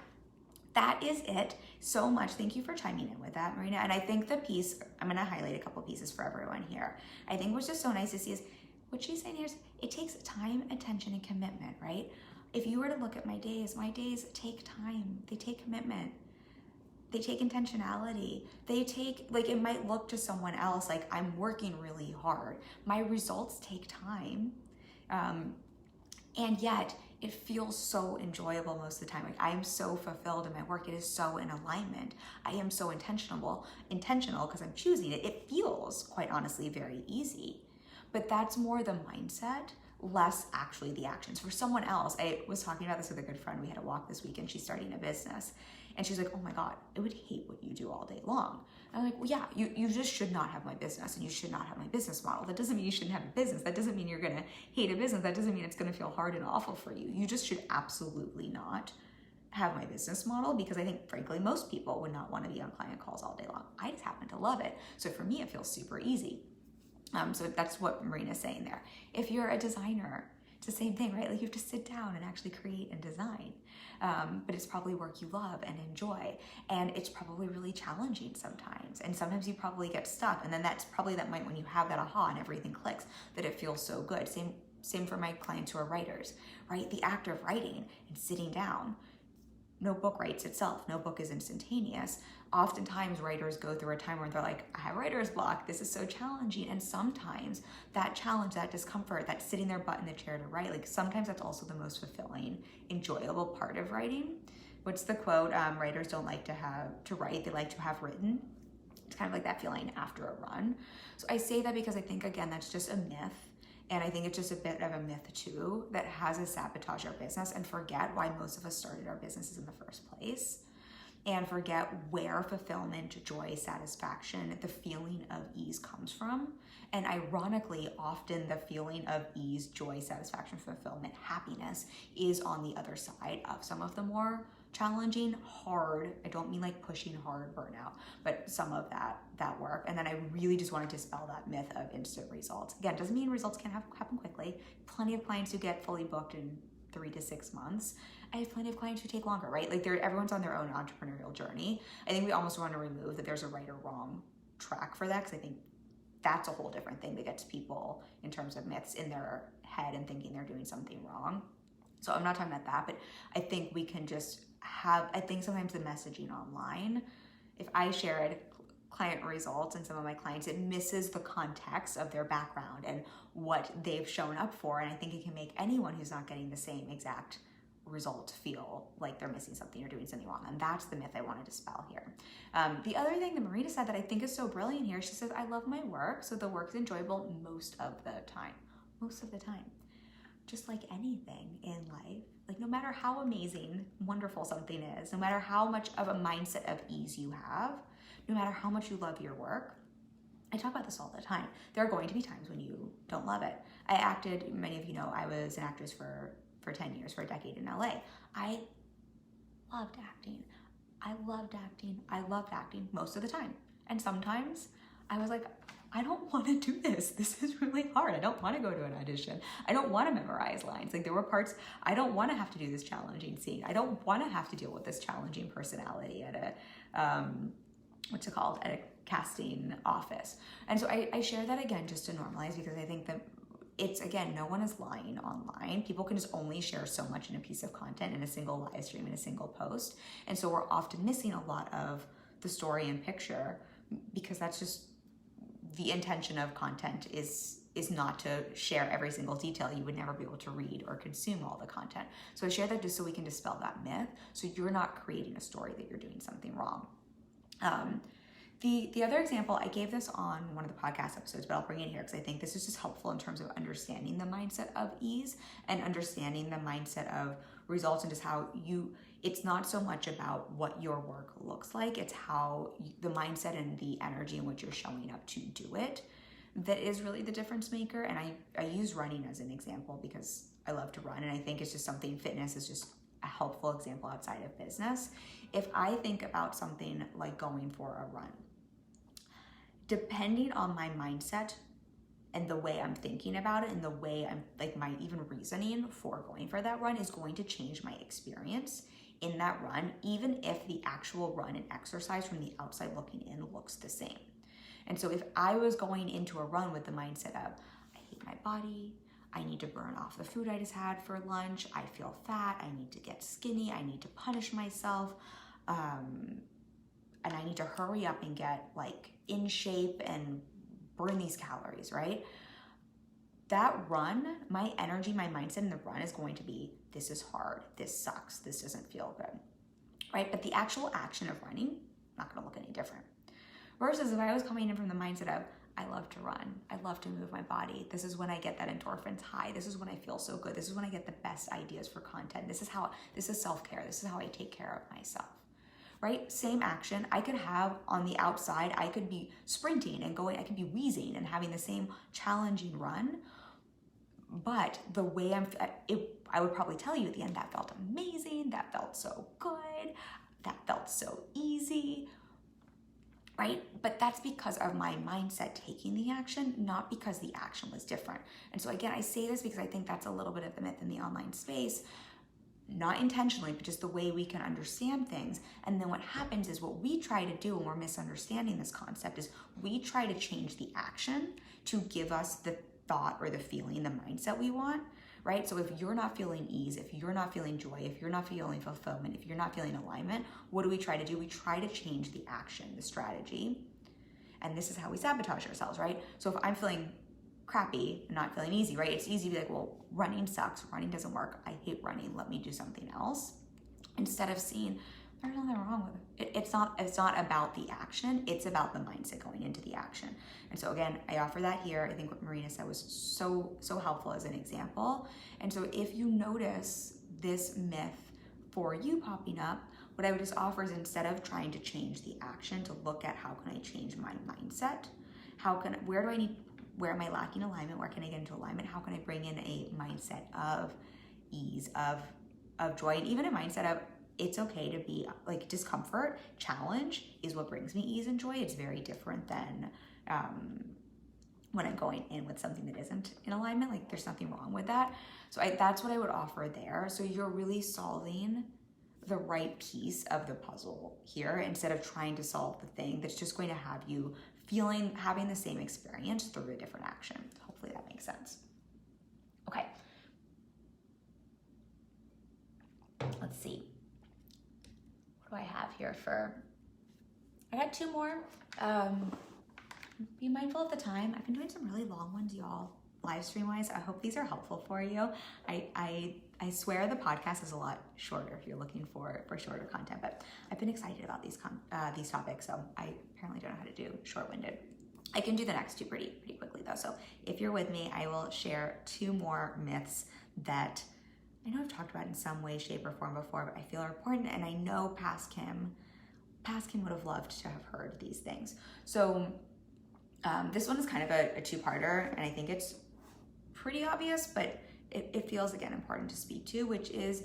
That is it so much. Thank you for chiming in with that, Marina. And I think the piece, I'm gonna highlight a couple pieces for everyone here. I think what's just so nice to see is, what she's saying here is, it takes time, attention, and commitment, right? If you were to look at my days take time, they take commitment, they take intentionality, they take, like, it might look to someone else like I'm working really hard. My results take time, and yet it feels so enjoyable most of the time. Like, I am so fulfilled in my work. It is so in alignment. I am so intentional because I'm choosing it. It feels, quite honestly, very easy. But that's more the mindset, less actually the actions. For someone else, I was talking about this with a good friend. We had a walk this week, and she's starting a business. And she's like, oh my God, I would hate what you do all day long. And I'm like, well, yeah, you just should not have my business, and you should not have my business model. That doesn't mean you shouldn't have a business. That doesn't mean you're gonna hate a business. That doesn't mean it's gonna feel hard and awful for you. You just should absolutely not have my business model, because I think frankly most people would not want to be on client calls all day long. I just happen to love it. So for me, it feels super easy. So that's what Marina's saying there. If you're a designer, it's the same thing, right? Like you have to sit down and actually create and design. But it's probably work you love and enjoy. And it's probably really challenging sometimes. And sometimes you probably get stuck. And then that's probably that moment when you have that aha and everything clicks, that it feels so good. Same for my clients who are writers, right? The act of writing and sitting down. No book writes itself. No book is instantaneous. Oftentimes writers go through a time where they're like, I have writer's block. This is so challenging. And sometimes that challenge, that discomfort, that sitting their butt in the chair to write, like sometimes that's also the most fulfilling, enjoyable part of writing. What's the quote? Writers don't like to write. They like to have written. It's kind of like that feeling after a run. So I say that because I think, again, that's just a myth. And I think it's just a bit of a myth too that has us sabotage our business and forget why most of us started our businesses in the first place, and forget where fulfillment, joy, satisfaction, the feeling of ease comes from. And ironically, often the feeling of ease, joy, satisfaction, fulfillment, happiness is on the other side of some of the more challenging, hard, I don't mean like pushing hard burnout, but some of that work. And then I really just wanted to dispel that myth of instant results. Again, doesn't mean results can't happen quickly. Plenty of clients who get fully booked in 3 to 6 months. I have plenty of clients who take longer, right? Like everyone's on their own entrepreneurial journey. I think we almost want to remove that there's a right or wrong track for that, because I think that's a whole different thing that gets people in terms of myths in their head and thinking they're doing something wrong. So I'm not talking about that, but I think we can just I think sometimes the messaging online, if I shared client results and some of my clients, it misses the context of their background and what they've shown up for. And I think it can make anyone who's not getting the same exact result feel like they're missing something or doing something wrong. And that's the myth I want to dispel here. The other thing that Marina said that I think is so brilliant here, she says, I love my work, so the work is enjoyable most of the time. Most of the time. Just like anything in life, like no matter how amazing, wonderful something is, no matter how much of a mindset of ease you have, no matter how much you love your work, I talk about this all the time. There are going to be times when you don't love it. I acted, many of you know, I was an actress for 10 years, for a decade in LA. I loved acting. I loved acting most of the time. And sometimes I was like, I don't want to do this. This is really hard. I don't want to go to an audition. I don't want to memorize lines. Like there were parts, I don't want to have to do this challenging scene. I don't want to have to deal with this challenging personality at at a casting office. And so I share that again just to normalize, because I think that it's, again, no one is lying online. People can just only share so much in a piece of content, in a single live stream, in a single post. And so we're often missing a lot of the story and picture, because that's just the intention of content is not to share every single detail. You would never be able to read or consume all the content. So I share that just so we can dispel that myth, so you're not creating a story that you're doing something wrong. The other example, I gave this on one of the podcast episodes, but I'll bring it here because I think this is just helpful in terms of understanding the mindset of ease and understanding the mindset of results, and just how it's not so much about what your work looks like, it's how the mindset and the energy in which you're showing up to do it that is really the difference maker. And I use running as an example because I love to run, and I think it's just something, fitness is just a helpful example outside of business. If I think about something like going for a run, depending on my mindset and the way I'm thinking about it and the way I'm like my even reasoning for going for that run is going to change my experience in that run, even if the actual run and exercise from the outside looking in looks the same. And so if I was going into a run with the mindset of, I hate my body, I need to burn off the food I just had for lunch, I feel fat, I need to get skinny, I need to punish myself, and I need to hurry up and get like in shape and burn these calories, right? That run, my energy, my mindset in the run is going to be, this is hard, this sucks, this doesn't feel good, right? But the actual action of running, not gonna look any different. Versus if I was coming in from the mindset of, I love to run, I love to move my body, this is when I get that endorphins high, this is when I feel so good, this is when I get the best ideas for content, this is self-care, this is how I take care of myself. Right? Same action. I could have on the outside, I could be sprinting and going, I could be wheezing and having the same challenging run. But the way I I would probably tell you at the end, that felt amazing, that felt so good, that felt so easy, right? But that's because of my mindset taking the action, not because the action was different. And so again, I say this because I think that's a little bit of the myth in the online space, not intentionally, but just the way we can understand things. And then what happens is what we try to do when we're misunderstanding this concept is we try to change the action to give us the thought or the feeling, the mindset we want, right? So if you're not feeling ease, if you're not feeling joy, if you're not feeling fulfillment, if you're not feeling alignment, what do we try to do? We try to change the action, the strategy. And this is how we sabotage ourselves, right? So if I'm feeling crappy and not feeling easy, right? It's easy to be like, well, running sucks, running doesn't work, I hate running, let me do something else. Instead of seeing, there's nothing wrong with it. It's not about the action, it's about the mindset going into the action. And so again, I offer that here. I think what Marina said was so helpful as an example. And so if you notice this myth for you popping up, what I would just offer is instead of trying to change the action, to look at how can I change my mindset? Where am I lacking alignment? Where can I get into alignment? How can I bring in a mindset of ease, of joy, and even a mindset of it's okay to be like discomfort. Challenge is what brings me ease and joy. It's very different than when I'm going in with something that isn't in alignment. Like there's nothing wrong with that. So that's what I would offer there. So you're really solving the right piece of the puzzle here instead of trying to solve the thing that's just going to have you having the same experience through a different action. Hopefully that makes sense. Okay. Let's see. What do I have here I got 2 more. Be mindful of the time. I've been doing some really long ones, y'all, live stream wise. I hope these are helpful for you. I swear the podcast is a lot shorter if you're looking for shorter content, but I've been excited about these topics, so I apparently don't know how to do short-winded. I can do the next 2 pretty quickly though. So if you're with me, I will share 2 more myths that I know I've talked about in some way, shape, or form before, but I feel are important, and I know past Kim would have loved to have heard these things. So this one is kind of a 2-parter, and I think it's pretty obvious, but it feels, again, important to speak to, which is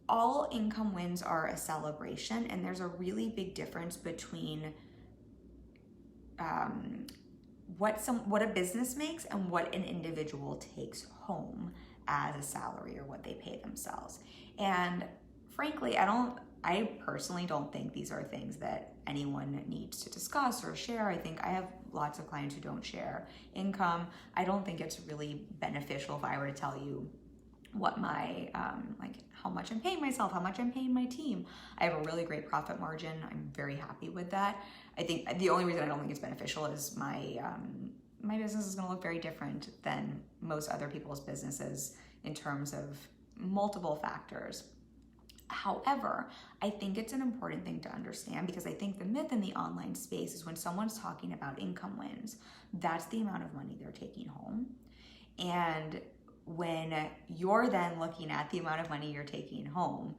all income wins are a celebration, and there's a really big difference between what a business makes and what an individual takes home as a salary or what they pay themselves. And frankly, I personally don't think these are things that anyone needs to discuss or share. I think I have lots of clients who don't share income. I don't think it's really beneficial if I were to tell you what my, how much I'm paying myself, how much I'm paying my team. I have a really great profit margin. I'm very happy with that. I think the only reason I don't think it's beneficial is my business is gonna look very different than most other people's businesses in terms of multiple factors. However, I think it's an important thing to understand, because I think the myth in the online space is when someone's talking about income wins, that's the amount of money they're taking home. And when you're then looking at the amount of money you're taking home,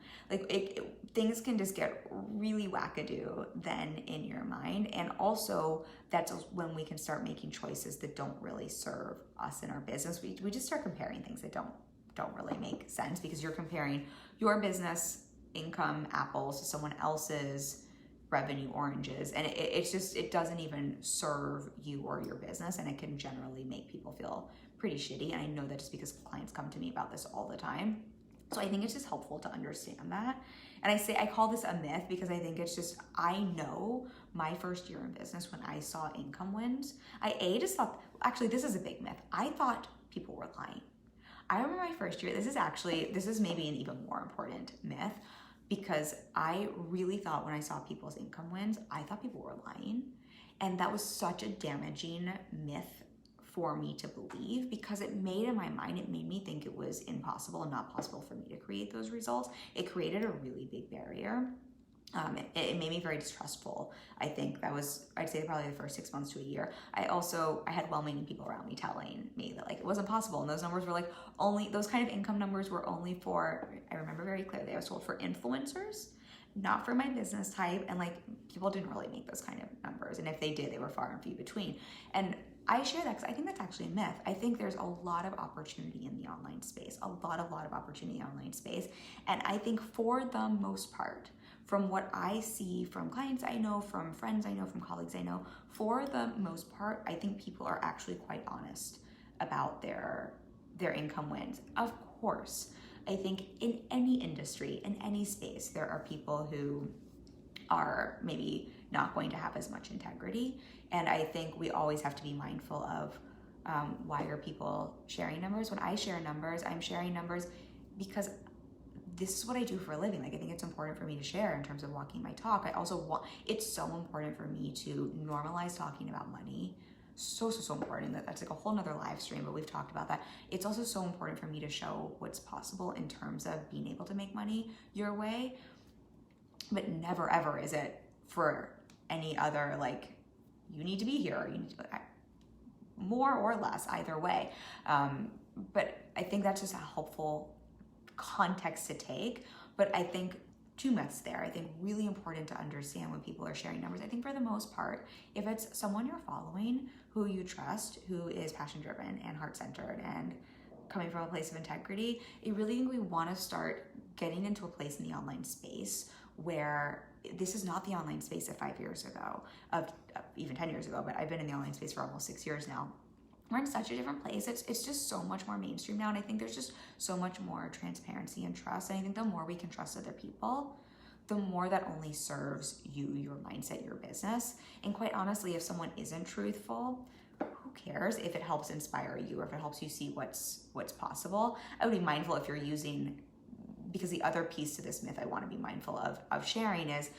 things can just get really wackadoo then in your mind. And also that's when we can start making choices that don't really serve us in our business. We just start comparing things that don't really make sense, because you're comparing your business income apples to someone else's revenue oranges, and it doesn't even serve you or your business, and it can generally make people feel pretty shitty. And I know that just because clients come to me about this all the time. So I think it's just helpful to understand that. And I call this a myth because I think it's just, I know my first year in business when I saw income wins, I just thought, actually this is a big myth, I thought people were lying. I remember my first year, this is maybe an even more important myth, because I really thought when I saw people's income wins, I thought people were lying. And that was such a damaging myth for me to believe, because it made me think it was impossible and not possible for me to create those results. It created a really big barrier. It made me very distrustful. I think I'd say probably the first 6 months to a year. I had well-meaning people around me telling me that it wasn't possible. And those numbers were those kind of income numbers were only for, I remember very clearly, I was told, for influencers, not for my business type. And people didn't really make those kind of numbers. And if they did, they were far and few between. And I share that because I think that's actually a myth. I think there's a lot of opportunity in the online space, a lot of opportunity in the online space. And I think for the most part, from what I see from clients I know, from friends I know, from colleagues I know, for the most part, I think people are actually quite honest about their income wins. Of course, I think in any industry, in any space, there are people who are maybe not going to have as much integrity. And I think we always have to be mindful of why are people sharing numbers. When I share numbers, I'm sharing numbers because this is what I do for a living. Like, I think it's important for me to share in terms of walking my talk. I also want, it's so important for me to normalize talking about money. So important. That's like a whole nother live stream, but we've talked about that. It's also so important for me to show what's possible in terms of being able to make money your way. But never ever is it for any other, like, you need to be here, or you need to, more or less, either way. But I think that's just a helpful context to take. But I think two myths there. I think really important to understand when people are sharing numbers. I think for the most part, if it's someone you're following who you trust, who is passion driven and heart centered and coming from a place of integrity, I really think we want to start getting into a place in the online space where this is not the online space of 5 years ago, of even 10 years ago, but I've been in the online space for almost 6 years now. We're in such a different place. It's just so much more mainstream now. And I think there's just so much more transparency and trust. And I think the more we can trust other people, the more that only serves you, your mindset, your business. And quite honestly, if someone isn't truthful, who cares if it helps inspire you or if it helps you see what's possible? I would be mindful if you're using, because the other piece to this myth I want to be mindful of sharing is,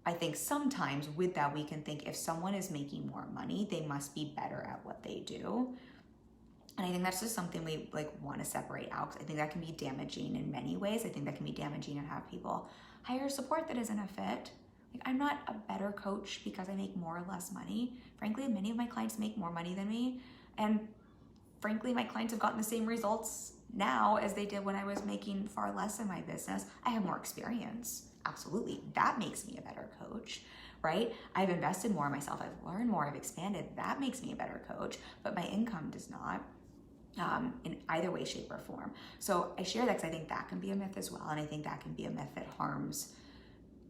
I think sometimes with that we can think if someone is making more money, they must be better at what they do. And I think that's just something we want to separate out, because I think that can be damaging in many ways. I think that can be damaging and have people hire support that isn't a fit. Like, I'm not a better coach because I make more or less money. Frankly, many of my clients make more money than me. And frankly, my clients have gotten the same results now as they did when I was making far less in my business. I have more experience. Absolutely. That makes me a better coach, right? I've invested more in myself. I've learned more. I've expanded. That makes me a better coach, but my income does not in either way, shape, or form. So I share that because I think that can be a myth as well. And I think that can be a myth that harms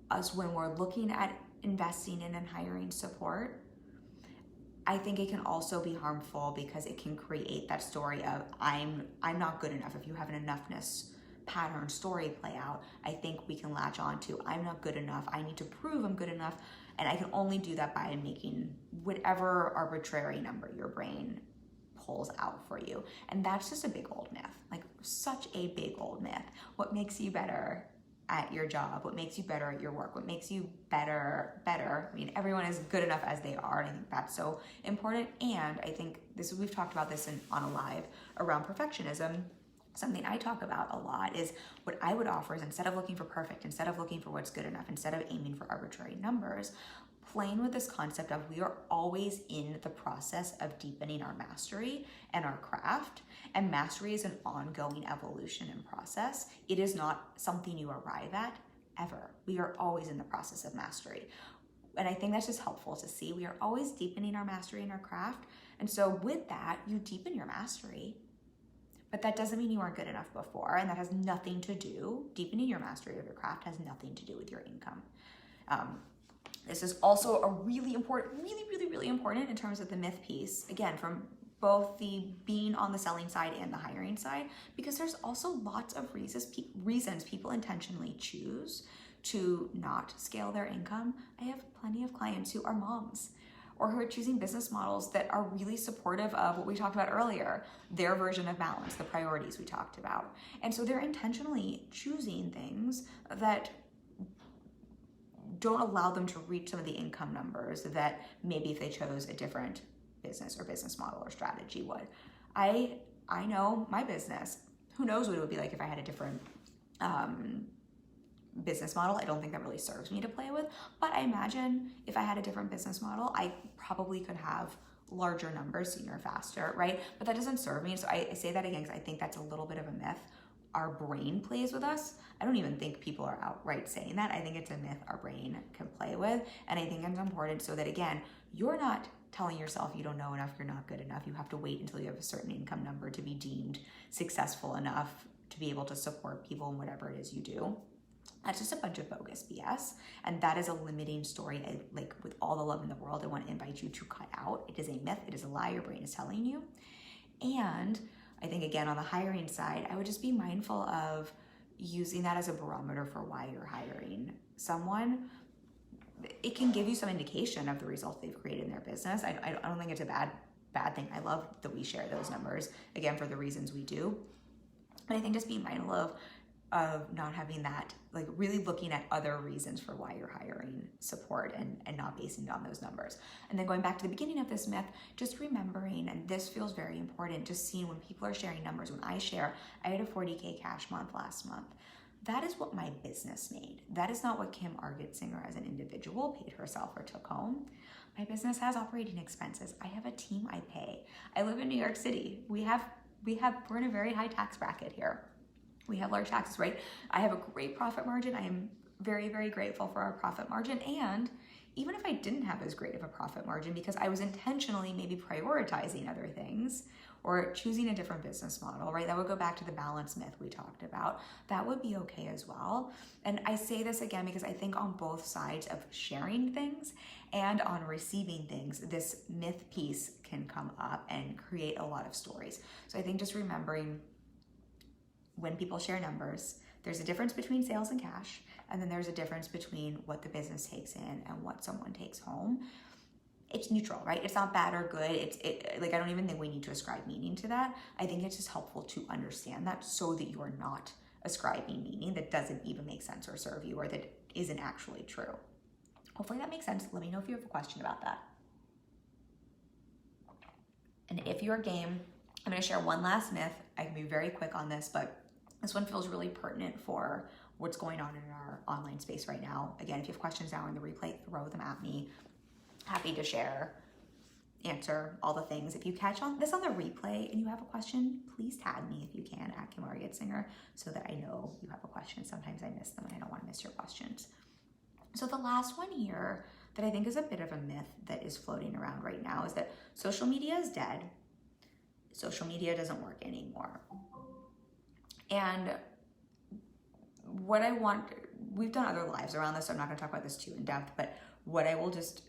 us when we're looking at investing in and hiring support. I think it can also be harmful because it can create that story of I'm not good enough. If you have an enoughness pattern story play out, I think we can latch on to I'm not good enough. I need to prove I'm good enough. And I can only do that by making whatever arbitrary number your brain pulls out for you. And that's just a big old myth, like such a big old myth. What makes you better at your job? What makes you better at your work? What makes you better? I mean, everyone is good enough as they are. And I think that's so important. And I think we've talked about this on a live around perfectionism. Something I talk about a lot is what I would offer is, instead of looking for perfect, instead of looking for what's good enough, instead of aiming for arbitrary numbers, playing with this concept of we are always in the process of deepening our mastery and our craft. And mastery is an ongoing evolution and process. It is not something you arrive at ever. We are always in the process of mastery. And I think that's just helpful to see. We are always deepening our mastery and our craft. And so with that, you deepen your mastery. But that doesn't mean you weren't good enough before, and that has nothing to do, deepening your mastery of your craft has nothing to do with your income. This is also a really important, really important in terms of the myth piece, again, from both the being on the selling side and the hiring side, because there's also lots of reasons people intentionally choose to not scale their income. I have plenty of clients who are moms, or who are choosing business models that are really supportive of what we talked about earlier, their version of balance, the priorities we talked about. And so they're intentionally choosing things that don't allow them to reach some of the income numbers that maybe if they chose a different business or business model or strategy would. I know my business, who knows what it would be like if I had a different business model. I don't think that really serves me to play with, but I imagine if I had a different business model, I probably could have larger numbers sooner, faster, right? But that doesn't serve me. So I say that again because I think that's a little bit of a myth. Our brain plays with us. I don't even think people are outright saying that. I think it's a myth our brain can play with. And I think it's important so that, again, you're not telling yourself you don't know enough, you're not good enough. You have to wait until you have a certain income number to be deemed successful enough to be able to support people in whatever it is you do. That's just a bunch of bogus BS. And that is a limiting story. Like, with all the love in the world, I want to invite you to cut out. It is a myth. It is a lie your brain is telling you. And I think, again, on the hiring side, I would just be mindful of using that as a barometer for why you're hiring someone. It can give you some indication of the results they've created in their business. I don't think it's a bad thing. I love that we share those numbers, again, for the reasons we do. But I think just be mindful of not having that, like, really looking at other reasons for why you're hiring support and not basing it on those numbers. And then going back to the beginning of this myth, just remembering, and this feels very important, just seeing when people are sharing numbers. When I share, I had a 40K cash month last month. That is what my business made. That is not what Kim Argetsinger as an individual paid herself or took home. My business has operating expenses. I have a team I pay. I live in New York City. We're in a very high tax bracket here. We have large taxes, right? I have a great profit margin. I am very, very grateful for our profit margin. And even if I didn't have as great of a profit margin because I was intentionally maybe prioritizing other things or choosing a different business model, right? That would go back to the balance myth we talked about. That would be okay as well. And I say this again because I think on both sides of sharing things and on receiving things, this myth piece can come up and create a lot of stories. So I think just remembering, when people share numbers, there's a difference between sales and cash, and then there's a difference between what the business takes in and what someone takes home. It's neutral, right? It's not bad or good. Like, I don't even think we need to ascribe meaning to that. I think it's just helpful to understand that so that you are not ascribing meaning that doesn't even make sense or serve you or that isn't actually true. Hopefully that makes sense. Let me know if you have a question about that. And if you're game, I'm going to share one last myth. I can be very quick on this, but this one feels really pertinent for what's going on in our online space right now. Again, if you have questions now in the replay, throw them at me. Happy to share, answer all the things. If you catch on this on the replay and you have a question, please tag me if you can at Kim Argetsinger so that I know you have a question. Sometimes I miss them and I don't want to miss your questions. So the last one here that I think is a bit of a myth that is floating around right now is that social media is dead. Social media doesn't work anymore. And what I want, we've done other lives around this, so I'm not going to talk about this too in depth, but what I will just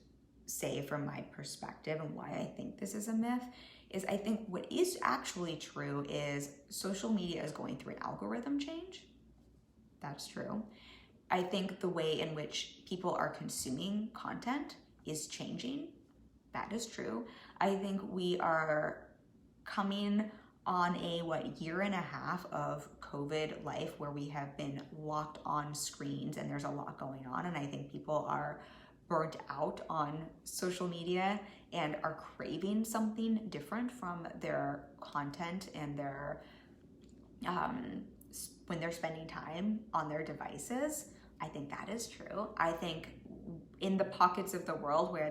say from my perspective and why I think this is a myth is I think what is actually true is social media is going through an algorithm change. That's true. I think the way in which people are consuming content is changing. That is true. I think we are coming on a year and a half of COVID life where we have been locked on screens and there's a lot going on. And I think people are burnt out on social media and are craving something different from their content and their, when they're spending time on their devices. I think that is true. I think in the pockets of the world where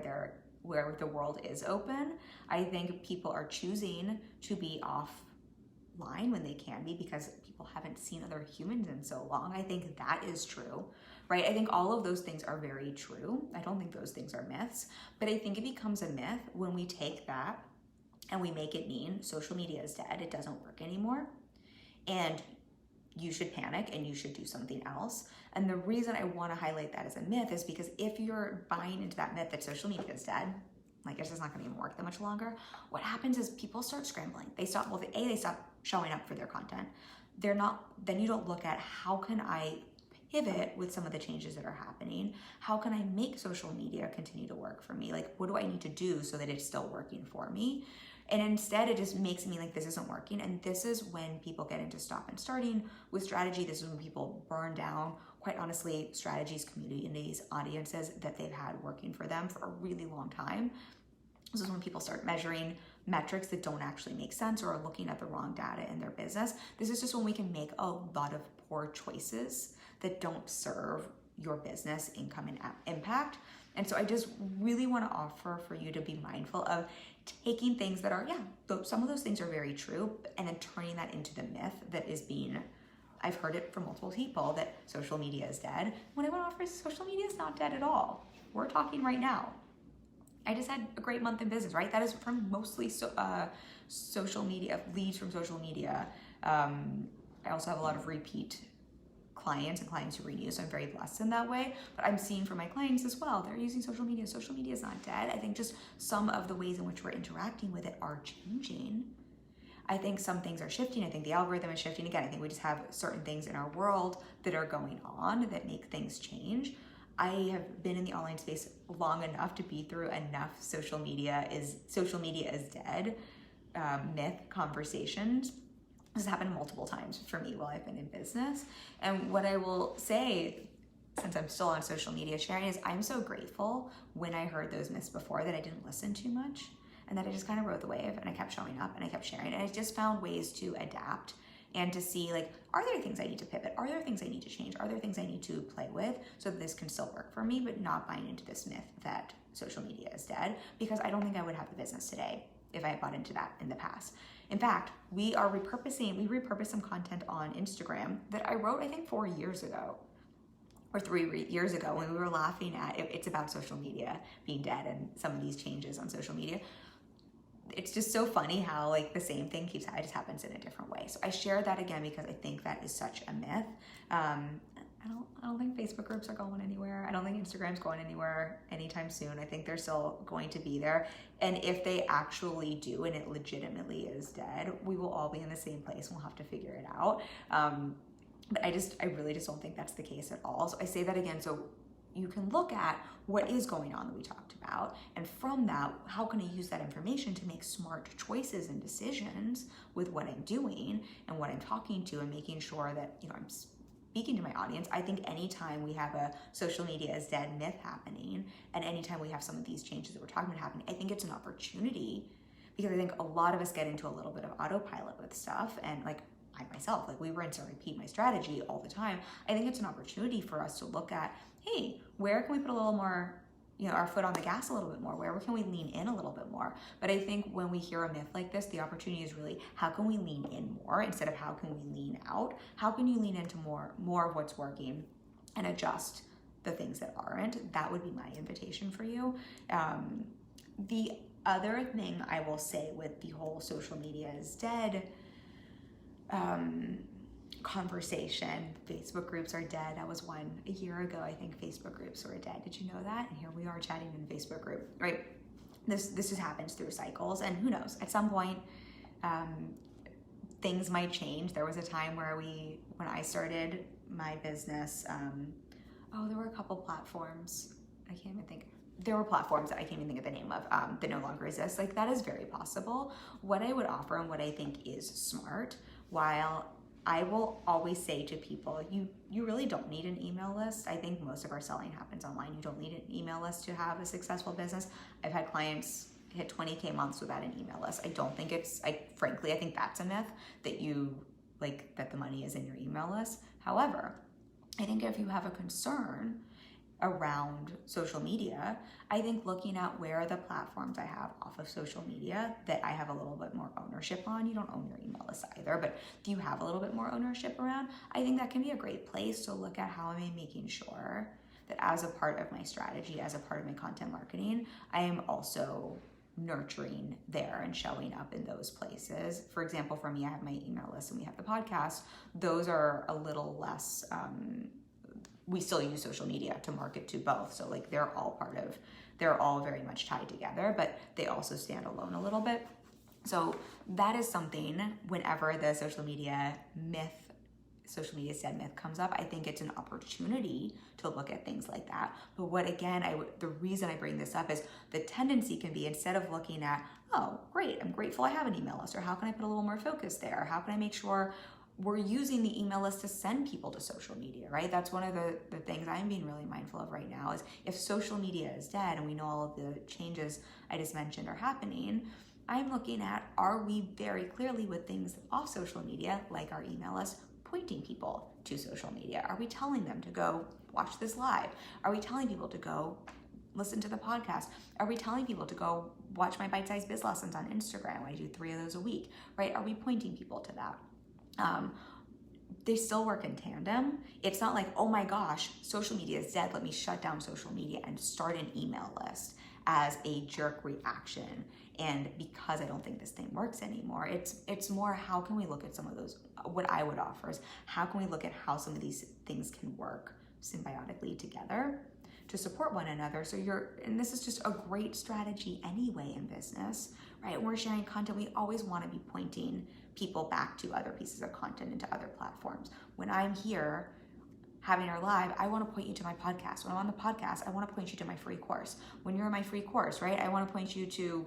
the world is open, I think people are choosing to be offline when they can be because people haven't seen other humans in so long. I think that is true, right? I think all of those things are very true. I don't think those things are myths, but I think it becomes a myth when we take that and we make it mean social media is dead, it doesn't work anymore, and you should panic and you should do something else. And the reason I want to highlight that as a myth is because if you're buying into that myth that social media is dead, like it's just not going to even work that much longer, what happens is people start scrambling. They stop showing up for their content. Then you don't look at how can I pivot with some of the changes that are happening? How can I make social media continue to work for me? Like, what do I need to do so that it's still working for me? And instead, it just makes me like, this isn't working. And this is when people get into stop and starting with strategy. This is when people burn down, quite honestly, strategies, communities, audiences that they've had working for them for a really long time. This is when people start measuring metrics that don't actually make sense or are looking at the wrong data in their business. This is just when we can make a lot of poor choices that don't serve your business, income, and impact. And so I just really want to offer for you to be mindful of taking things that are, some of those things are very true, and then turning that into the myth that is being, I've heard it from multiple people that social media is dead. What I want to offer is social media is not dead at all. We're talking right now. I just had a great month in business, right? That is from mostly social media, leads from social media. I also have a lot of repeat clients and clients who renew, so I'm very blessed in that way. But I'm seeing from my clients as well, they're using social media. Social media is not dead. I think just some of the ways in which we're interacting with it are changing. I think some things are shifting. I think the algorithm is shifting. Again, I think we just have certain things in our world that are going on that make things change. I have been in the online space long enough to be through enough social media is dead myth conversations. This has happened multiple times for me while I've been in business. And what I will say, since I'm still on social media sharing, is I'm so grateful when I heard those myths before that I didn't listen too much and that I just kind of rode the wave and I kept showing up and I kept sharing. And I just found ways to adapt and to see, like, are there things I need to pivot? Are there things I need to change? Are there things I need to play with so that this can still work for me, but not buying into this myth that social media is dead? Because I don't think I would have the business today if I had bought into that in the past. In fact, we repurposed some content on Instagram that I wrote, I think 4 years ago or 3 years ago when we were laughing at it's about social media being dead and some of these changes on social media. It's just so funny how like the same thing it just happens in a different way. So I share that again because I think that is such a myth. I don't think Facebook groups are going anywhere. I don't think Instagram's going anywhere anytime soon. I think they're still going to be there. And if they actually do, and it legitimately is dead, we will all be in the same place and we'll have to figure it out. But I really just don't think that's the case at all. So I say that again, so you can look at what is going on that we talked about, and from that, how can I use that information to make smart choices and decisions with what I'm doing and what I'm talking to, and making sure that, you know, I'm speaking to my audience. I think anytime we have a social media is dead myth happening, and anytime we have some of these changes that we're talking about happening, I think it's an opportunity, because I think a lot of us get into a little bit of autopilot with stuff, and like I myself, like we rinse and repeat my strategy all the time. I think it's an opportunity for us to look at, hey, where can we put a little more, you know, our foot on the gas a little bit more? Where can we lean in a little bit more? But I think when we hear a myth like this, the opportunity is really, how can we lean in more instead of how can we lean out? How can you lean into more of what's working and adjust the things that aren't? That would be my invitation for you. The other thing I will say with the whole social media is dead conversation, Facebook groups are dead. That was one a year ago. I think Facebook groups were dead. Did you know that? And here we are chatting in a Facebook group, right? This just happens through cycles, and who knows? At some point, things might change. There was a time where when I started my business, there were a couple platforms. I can't even think. There were platforms that I can't even think of the name of that no longer exist. Like, that is very possible. What I would offer and what I think is smart, while I will always say to people, you really don't need an email list. I think most of our selling happens online. You don't need an email list to have a successful business. I've had clients hit 20K months without an email list. I don't think frankly, I think that's a myth that the money is in your email list. However, I think if you have a concern around social media, I think looking at where are the platforms I have off of social media that I have a little bit more ownership on. You don't own your email list either, but do you have a little bit more ownership around? I think that can be a great place to look at, how am I making sure that as a part of my strategy, as a part of my content marketing, I am also nurturing there and showing up in those places. For example, for me, I have my email list and we have the podcast. Those are a little less, we still use social media to market to both. So like they're all very much tied together, but they also stand alone a little bit. So that is something, whenever the social media said myth comes up, I think it's an opportunity to look at things like that. But the reason I bring this up is the tendency can be, instead of looking at, oh, great, I'm grateful I have an email list, or how can I put a little more focus there? How can I make sure we're using the email list to send people to social media, right? That's one of the things I'm being really mindful of right now, is if social media is dead and we know all of the changes I just mentioned are happening, I'm looking at, are we very clearly with things off social media, like our email list, pointing people to social media? Are we telling them to go watch this live? Are we telling people to go listen to the podcast? Are we telling people to go watch my bite-sized biz lessons on Instagram? I do 3 of those a week, right? Are we pointing people to that? They still work in tandem. It's not like, oh my gosh, social media is dead, let me shut down social media and start an email list. as a jerk reaction. And because I don't think this thing works anymore, it's more, how can we look at some of those, what I would offer is, how can we look at how some of these things can work symbiotically together to support one another. So and this is just a great strategy anyway in business, right? When we're sharing content, we always want to be pointing people back to other pieces of content and to other platforms. When I'm here having our live, I want to point you to my podcast. When I'm on the podcast, I want to point you to my free course. When you're in my free course, right, I want to point you to,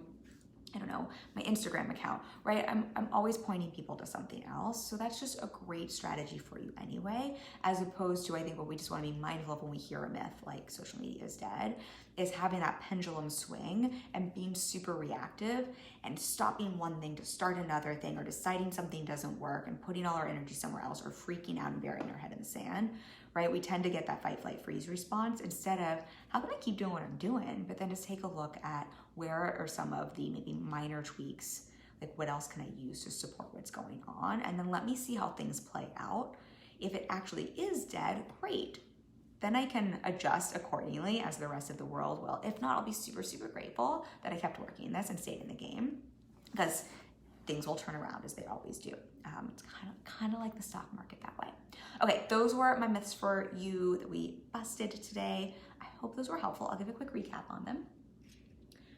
I don't know, my Instagram account, right? I'm always pointing people to something else. So that's just a great strategy for you anyway, as opposed to, I think, what we just want to be mindful of when we hear a myth like social media is dead, is having that pendulum swing and being super reactive and stopping one thing to start another thing, or deciding something doesn't work and putting all our energy somewhere else, or freaking out and burying our head in the sand, right? We tend to get that fight, flight, freeze response instead of, how can I keep doing what I'm doing? But then just take a look at where are some of the maybe minor tweaks, like what else can I use to support what's going on? And then let me see how things play out. If it actually is dead, great. Then I can adjust accordingly as the rest of the world will. If not, I'll be super, super grateful that I kept working this and stayed in the game, because things will turn around as they always do. It's kind of like the stock market that way. Okay, those were my myths for you that we busted today. I hope those were helpful. I'll give a quick recap on them,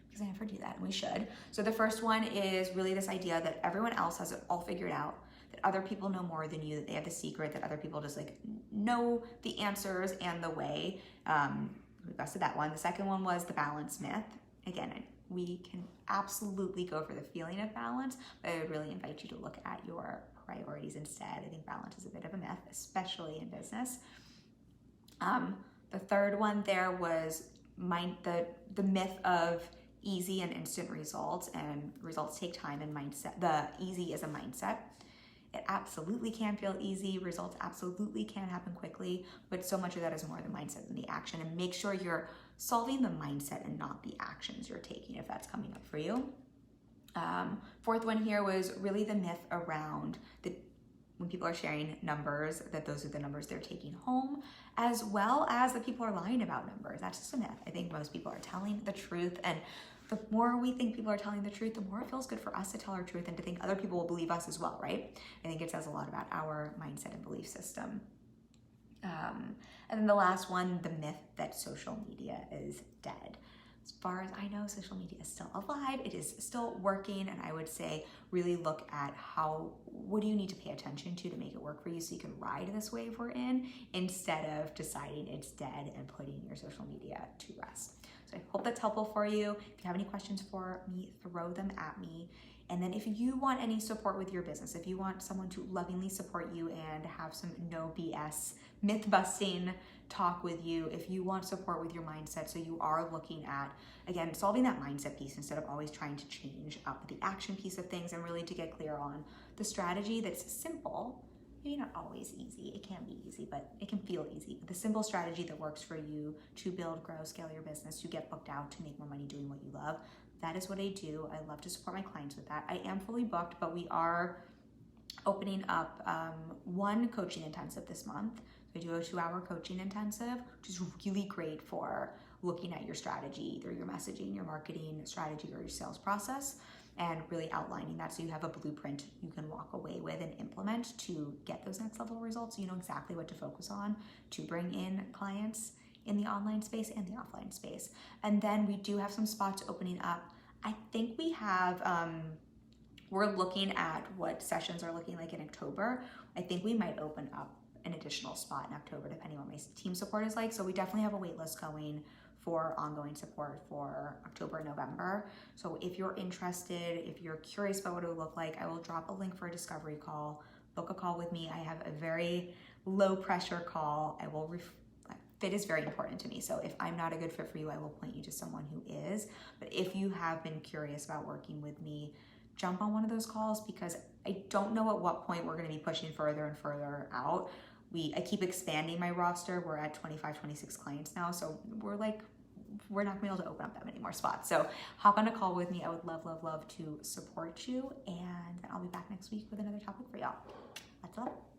because I never do that, and we should. So the first one is really this idea that everyone else has it all figured out, that other people know more than you, that they have the secret, that other people just like know the answers and the way. We busted that one. The second one was the balance myth. Again, we can absolutely go for the feeling of balance, but I would really invite you to look at your priorities instead. I think balance is a bit of a myth, especially in business. The third one there was the myth of easy and instant results, and results take time and mindset. The easy is a mindset. It absolutely can feel easy. Results absolutely can happen quickly, but so much of that is more the mindset than the action. And make sure you're solving the mindset and not the actions you're taking, if that's coming up for you. Fourth one here was really the myth around when people are sharing numbers, that those are the numbers they're taking home, as well as that people are lying about numbers. That's just a myth. I think most people are telling the truth, and the more we think people are telling the truth, the more it feels good for us to tell our truth and to think other people will believe us as well, right? I think it says a lot about our mindset and belief system. And then the last one, the myth that social media is dead. As far as I know, social media is still alive. It is still working. And I would say really look at what do you need to pay attention to make it work for you, so you can ride this wave we're in, instead of deciding it's dead and putting your social media to rest. So I hope that's helpful for you. If you have any questions for me, throw them at me. And then if you want any support with your business, if you want someone to lovingly support you and have some no BS myth busting talk with you, if you want support with your mindset, so you are looking at, again, solving that mindset piece instead of always trying to change up the action piece of things, and really to get clear on the strategy that's simple, maybe not always easy, it can be easy, but it can feel easy. The simple strategy that works for you to build, grow, scale your business, to get booked out, to make more money doing what you love. That is what I do. I love to support my clients with that. I am fully booked, but we are opening up one coaching intensive this month. So I do a 2-hour coaching intensive, which is really great for looking at your strategy, either your messaging, your marketing strategy, or your sales process, and really outlining that so you have a blueprint you can walk away with and implement to get those next level results. So you know exactly what to focus on to bring in clients in the online space and the offline space. And then we do have some spots opening up. I think we have, we're looking at what sessions are looking like in October. I think we might open up an additional spot in October, depending on what my team support is like. So we definitely have a wait list going for ongoing support for October and November. So if you're interested, if you're curious about what it would look like, I will drop a link for a discovery call. Book a call with me. I have a very low pressure call. Fit is very important to me. So if I'm not a good fit for you, I will point you to someone who is. But if you have been curious about working with me, jump on one of those calls, because I don't know at what point we're going to be pushing further and further out. I keep expanding my roster. We're at 25, 26 clients now. So we're not going to be able to open up that many more spots. So hop on a call with me. I would love, love, love to support you. And I'll be back next week with another topic for y'all. That's all.